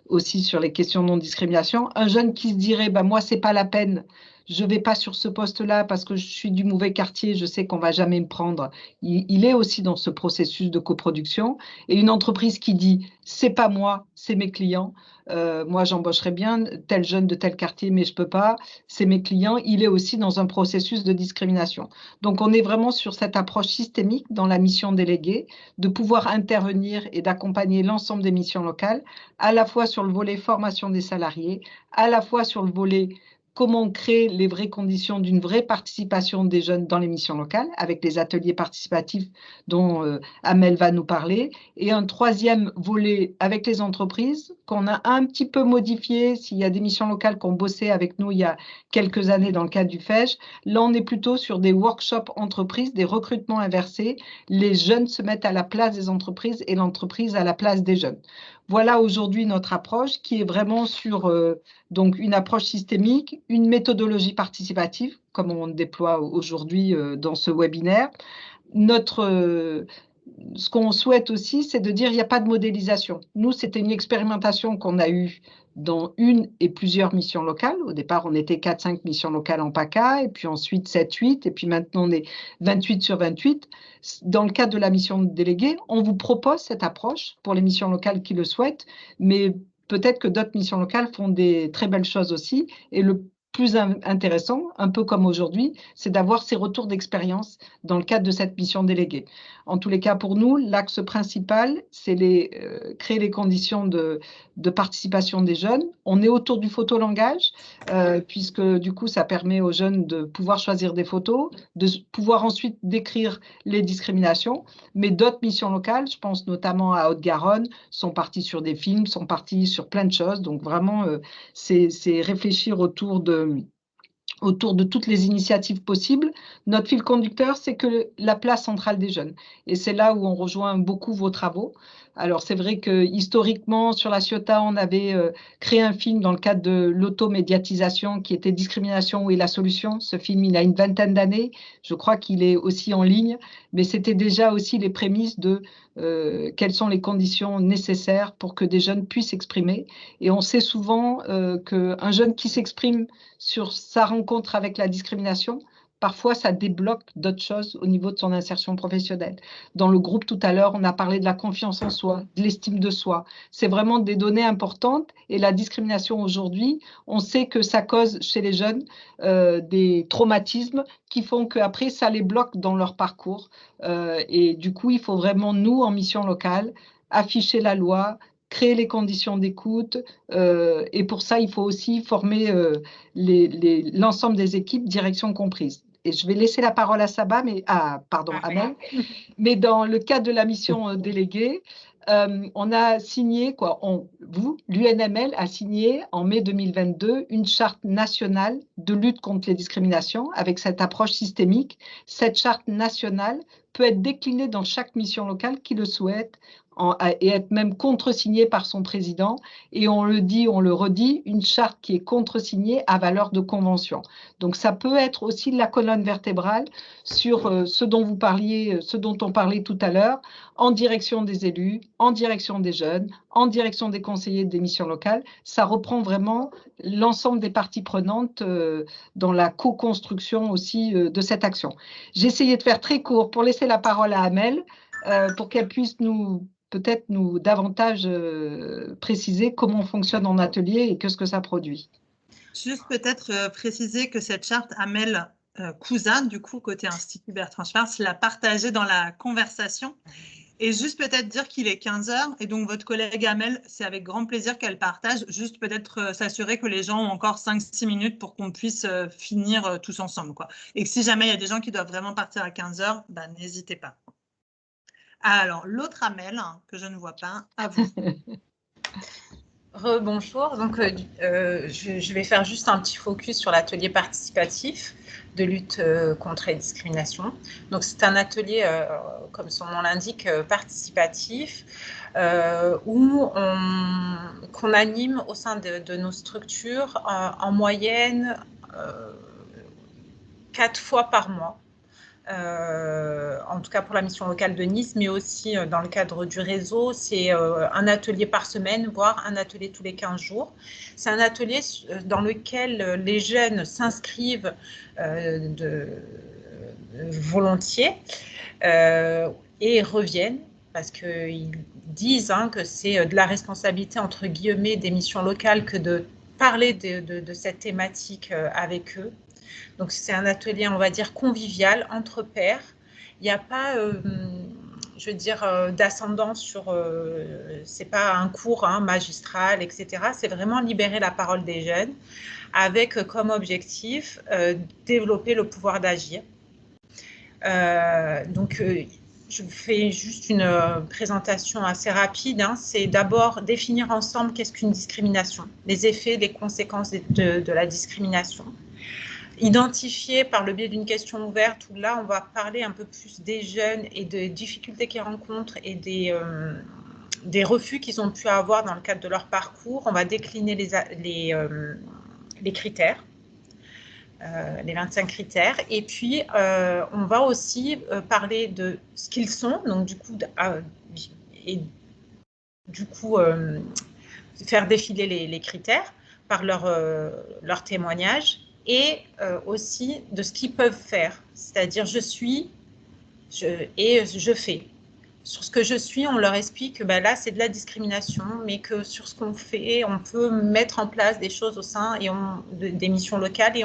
aussi sur les questions de non-discrimination. Un jeune qui se dirait, bah, moi, c'est pas la peine, je ne vais pas sur ce poste-là parce que je suis du mauvais quartier, je sais qu'on ne va jamais me prendre. Il est aussi dans ce processus de coproduction. Et une entreprise qui dit, c'est pas moi, c'est mes clients. Moi, j'embaucherais bien tel jeune de tel quartier, mais je ne peux pas, c'est mes clients. Il est aussi dans un processus de discrimination. Donc, on est vraiment sur cette approche systémique dans la mission déléguée, de pouvoir intervenir et d'accompagner l'ensemble des missions locales, à la fois sur le volet formation des salariés, à la fois sur le volet comment créer les vraies conditions d'une vraie participation des jeunes dans les missions locales, avec les ateliers participatifs dont Amel va nous parler. Et un troisième volet avec les entreprises, qu'on a un petit peu modifié, s'il y a des missions locales qui ont bossé avec nous il y a quelques années dans le cadre du FEJ. Là, on est plutôt sur des workshops entreprises, des recrutements inversés. Les jeunes se mettent à la place des entreprises et l'entreprise à la place des jeunes. Voilà aujourd'hui notre approche qui est vraiment sur donc une approche systémique, une méthodologie participative, comme on déploie aujourd'hui dans ce webinaire. Ce qu'on souhaite aussi, c'est de dire qu'il n'y a pas de modélisation. Nous, c'était une expérimentation qu'on a eue dans une et plusieurs missions locales. Au départ, on était 4-5 missions locales en PACA, et puis ensuite 7-8, et puis maintenant on est 28 sur 28. Dans le cadre de la mission déléguée, on vous propose cette approche pour les missions locales qui le souhaitent, mais peut-être que d'autres missions locales font des très belles choses aussi. Et le plus intéressant, un peu comme aujourd'hui, c'est d'avoir ces retours d'expérience dans le cadre de cette mission déléguée. En tous les cas, pour nous, l'axe principal, c'est créer les conditions de participation des jeunes. On est autour du photolangage, puisque du coup, ça permet aux jeunes de pouvoir choisir des photos, de pouvoir ensuite décrire les discriminations. Mais d'autres missions locales, je pense notamment à Haute-Garonne, sont parties sur des films, sont parties sur plein de choses. Donc vraiment, c'est réfléchir autour de toutes les initiatives possibles. Notre fil conducteur, c'est que la place centrale des jeunes. Et c'est là où on rejoint beaucoup vos travaux. Alors, c'est vrai que historiquement, sur la Ciotat, on avait créé un film dans le cadre de l'automédiatisation qui était Discrimination, où est la solution? Ce film, il a une vingtaine d'années. Je crois qu'il est aussi en ligne, mais c'était déjà aussi les prémices de quelles sont les conditions nécessaires pour que des jeunes puissent s'exprimer. Et on sait souvent qu'un jeune qui s'exprime sur sa rencontre avec la discrimination, parfois, ça débloque d'autres choses au niveau de son insertion professionnelle. Dans le groupe, tout à l'heure, on a parlé de la confiance en soi, de l'estime de soi. C'est vraiment des données importantes. Et la discrimination aujourd'hui, on sait que ça cause chez les jeunes des traumatismes qui font qu'après, ça les bloque dans leur parcours. Et du coup, il faut vraiment, nous, en mission locale, afficher la loi, créer les conditions d'écoute, et pour ça, il faut aussi former l'ensemble des équipes, direction comprise. Et je vais laisser la parole à Saba, Amel. Mais dans le cadre de la mission déléguée, on a signé, l'UNML a signé en mai 2022 une charte nationale de lutte contre les discriminations avec cette approche systémique. Cette charte nationale peut être déclinée dans chaque mission locale qui le souhaite et être même contresignée par son président. Et on le dit, on le redit, une charte qui est contresignée à valeur de convention. Donc ça peut être aussi la colonne vertébrale sur ce dont on parlait tout à l'heure, en direction des élus, en direction des jeunes, en direction des conseillers des missions locales. Ça reprend vraiment l'ensemble des parties prenantes dans la co-construction aussi de cette action. J'ai essayé de faire très court pour laisser la parole à Amel, pour qu'elle puisse peut-être nous davantage préciser comment on fonctionne en atelier et qu'est-ce que ça produit. Juste peut-être préciser que cette charte, Amel Cousin, du coup, côté Institut Bertrand Schwartz, l'a partagée dans la conversation. Et juste peut-être dire qu'il est 15 h et donc votre collègue Amel, c'est avec grand plaisir qu'elle partage. Juste peut-être s'assurer que les gens ont encore 5-6 minutes pour qu'on puisse finir tous ensemble, quoi. Et que si jamais il y a des gens qui doivent vraiment partir à 15 h, ben, n'hésitez pas. Alors, l'autre Amel, que je ne vois pas, à vous. Rebonjour, donc je vais faire juste un petit focus sur l'atelier participatif de lutte contre les discriminations. Donc c'est un atelier, comme son nom l'indique, participatif, qu'on anime au sein de nos structures en moyenne 4 fois par mois. En tout cas pour la mission locale de Nice, mais aussi dans le cadre du réseau, c'est un atelier par semaine, voire un atelier tous les 15 jours. C'est un atelier dans lequel les jeunes s'inscrivent volontiers et reviennent, parce qu'ils disent que c'est de la responsabilité, entre guillemets, des missions locales que de parler de cette thématique avec eux. Donc, c'est un atelier, on va dire, convivial, entre pairs. Il n'y a pas, je veux dire, d'ascendance sur... c'est pas un cours magistral, etc. C'est vraiment libérer la parole des jeunes avec comme objectif développer le pouvoir d'agir. Donc, je fais juste une présentation assez rapide. C'est d'abord définir ensemble qu'est-ce qu'une discrimination, les effets, les conséquences de la discrimination. Identifier par le biais d'une question ouverte, où là, on va parler un peu plus des jeunes et des difficultés qu'ils rencontrent et des refus qu'ils ont pu avoir dans le cadre de leur parcours. On va décliner les critères, les 25 critères. Et puis, on va aussi parler de ce qu'ils sont, donc du coup, faire défiler les critères par leur témoignage. Et aussi de ce qu'ils peuvent faire, c'est-à-dire je fais. Sur ce que je suis, on leur explique que là, c'est de la discrimination, mais que sur ce qu'on fait, on peut mettre en place des choses au sein des missions locales et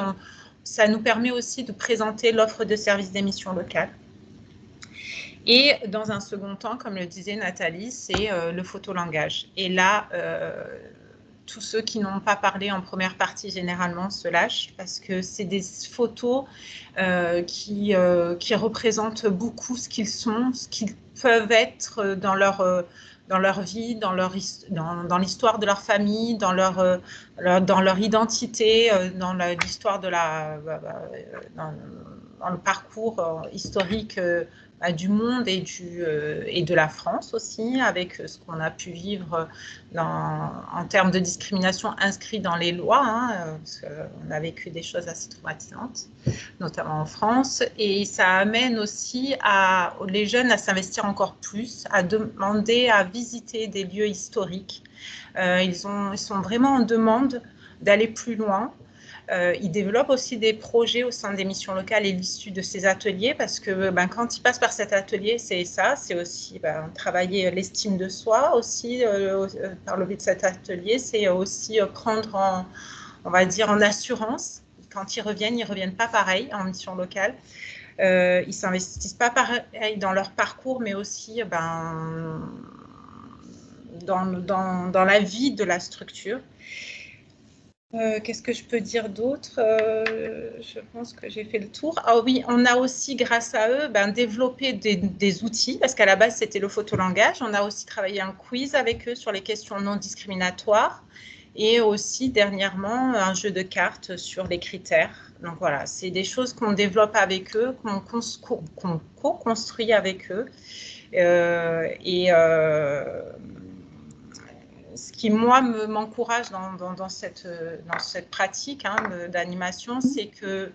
ça nous permet aussi de présenter l'offre de services des missions locales. Et dans un second temps, comme le disait Nathalie, c'est le photolangage. Et là, tous ceux qui n'ont pas parlé en première partie, généralement, se lâchent parce que c'est des photos qui représentent beaucoup ce qu'ils sont, ce qu'ils peuvent être dans leur vie, dans l'histoire de leur famille, dans leur identité, dans l'histoire dans le parcours historique du monde et de la France aussi, avec ce qu'on a pu vivre en termes de discrimination inscrit dans les lois, parce qu'on a vécu des choses assez traumatisantes, notamment en France, et ça amène aussi les jeunes à s'investir encore plus, à demander à visiter des lieux historiques. Ils sont vraiment en demande d'aller plus loin. Ils développent aussi des projets au sein des missions locales et l'issue de ces ateliers, parce que quand ils passent par cet atelier, c'est aussi travailler l'estime de soi aussi par le biais de cet atelier, c'est aussi prendre on va dire en assurance. Quand ils reviennent pas pareil en mission locale. Ils s'investissent pas pareil dans leur parcours, mais aussi dans la vie de la structure. Qu'est-ce que je peux dire d'autre? Je pense que j'ai fait le tour. Ah oui, on a aussi, grâce à eux, développé des outils, parce qu'à la base, c'était le photolangage. On a aussi travaillé un quiz avec eux sur les questions non discriminatoires et aussi, dernièrement, un jeu de cartes sur les critères. Donc voilà, c'est des choses qu'on développe avec eux, qu'on co-construit avec eux. Ce qui, moi, m'encourage dans cette pratique d'animation, c'est que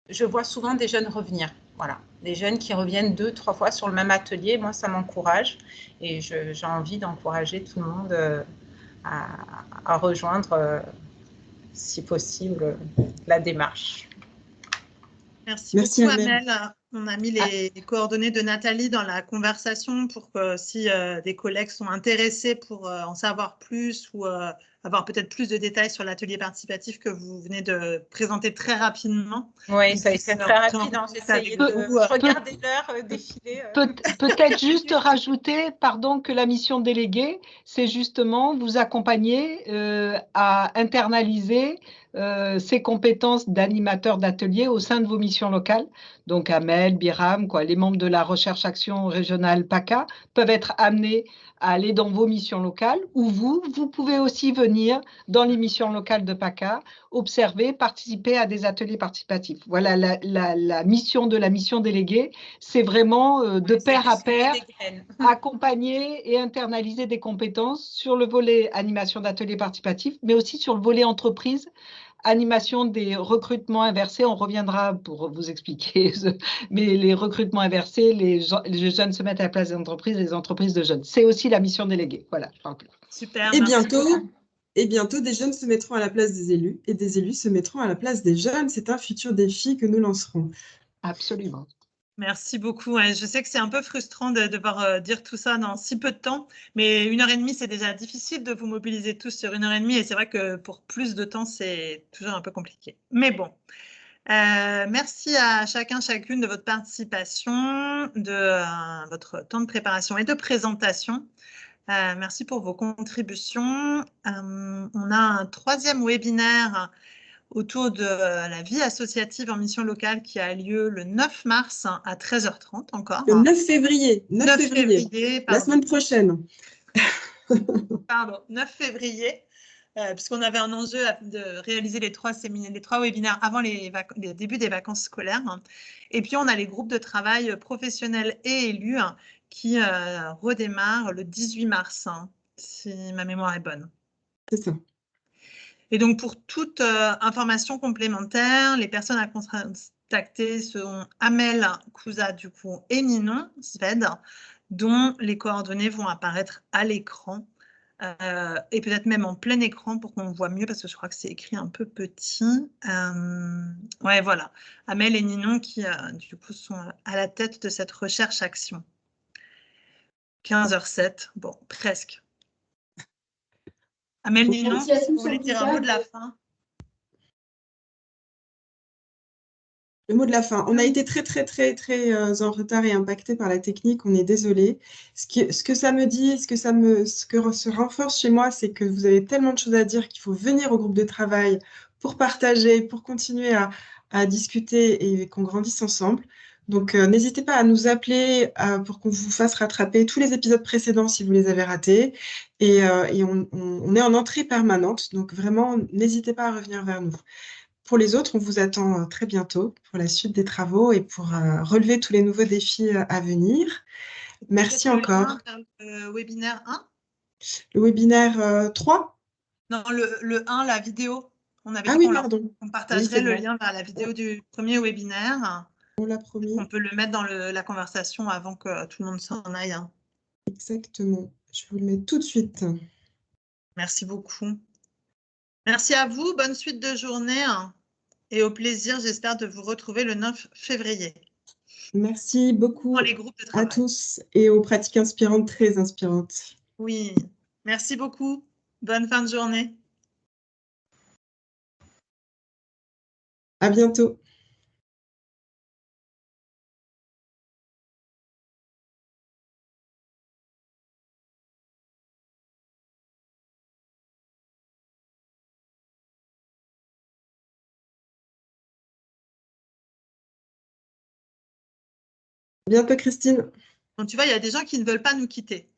je vois souvent des jeunes revenir. Voilà, des jeunes qui reviennent 2-3 fois sur le même atelier. Moi, ça m'encourage et j'ai envie d'encourager tout le monde à rejoindre, si possible, la démarche. Merci beaucoup, Amel. On a mis les coordonnées de Nathalie dans la conversation pour que si des collègues sont intéressés pour en savoir plus ou avoir peut-être plus de détails sur l'atelier participatif que vous venez de présenter très rapidement. Oui, ça a été très rapide. Hein. J'ai essayé de regarder l'heure défiler. Peut-être juste rajouter, pardon, que la mission déléguée, c'est justement vous accompagner à internaliser ces compétences d'animateur d'atelier au sein de vos missions locales. Donc, Amel, Biram, les membres de la recherche action régionale PACA peuvent être amenés à aller dans vos missions locales ou vous pouvez aussi venir dans les missions locales de PACA, observer, participer à des ateliers participatifs. Voilà, la mission de la mission déléguée, c'est vraiment de pair à pair, accompagner et internaliser des compétences sur le volet animation d'ateliers participatifs, mais aussi sur le volet entreprise, animation des recrutements inversés. On reviendra pour vous expliquer, mais les recrutements inversés, les jeunes se mettent à la place des entreprises, les entreprises de jeunes. C'est aussi la mission déléguée. Voilà, je parle plus. Super. Et bientôt, des jeunes se mettront à la place des élus et des élus se mettront à la place des jeunes. C'est un futur défi que nous lancerons. Absolument. Merci beaucoup. Ouais, je sais que c'est un peu frustrant de devoir dire tout ça dans si peu de temps, mais 1h30, c'est déjà difficile de vous mobiliser tous sur 1h30 et c'est vrai que pour plus de temps, c'est toujours un peu compliqué. Mais bon, merci à chacune de votre participation, de votre temps de préparation et de présentation. Merci pour vos contributions. On a un 3e webinaire autour de la vie associative en mission locale qui a lieu le 9 mars à 13h30 encore. Le 9 février. 9 février, la semaine prochaine. Pardon, 9 février, puisqu'on avait un enjeu de réaliser les 3 webinaires avant les débuts des vacances scolaires. Et puis, on a les groupes de travail professionnels et élus qui redémarrent le 18 mars, si ma mémoire est bonne. C'est ça. Et donc, pour toute information complémentaire, les personnes à contacter seront Amel, Kouza, du coup, et Ninon, Sved, dont les coordonnées vont apparaître à l'écran et peut-être même en plein écran pour qu'on voit mieux parce que je crois que c'est écrit un peu petit. Ouais, voilà. Amel et Ninon qui, du coup, sont à la tête de cette recherche-action. 15h07, bon, presque. Amel, Ninon, vous voulez dire un mot de la fin? Le mot de la fin. On a été très en retard et impacté par la technique. On est désolé. Ce que ça me dit, ce que se renforce chez moi, c'est que vous avez tellement de choses à dire qu'il faut venir au groupe de travail pour partager, pour continuer à discuter et qu'on grandisse ensemble. Donc, n'hésitez pas à nous appeler pour qu'on vous fasse rattraper tous les épisodes précédents si vous les avez ratés. Et on est en entrée permanente. Donc, vraiment, n'hésitez pas à revenir vers nous. Pour les autres, on vous attend très bientôt pour la suite des travaux et pour relever tous les nouveaux défis à venir. Merci encore. Le webinaire 1 ? Le webinaire 3 ? Non, le 1, la vidéo. On avait dit qu'on partagerait le lien vers la vidéo du premier webinaire. On l'a promis. On peut le mettre dans la conversation avant que tout le monde s'en aille. Exactement. Je vous le mets tout de suite. Merci beaucoup. Merci à vous. Bonne suite de journée. Et au plaisir, j'espère, de vous retrouver le 9 février. Merci beaucoup dans les groupes de travail. À tous et aux pratiques inspirantes, très inspirantes. Oui, merci beaucoup. Bonne fin de journée. À bientôt. À bientôt, Christine. Donc, tu vois, il y a des gens qui ne veulent pas nous quitter.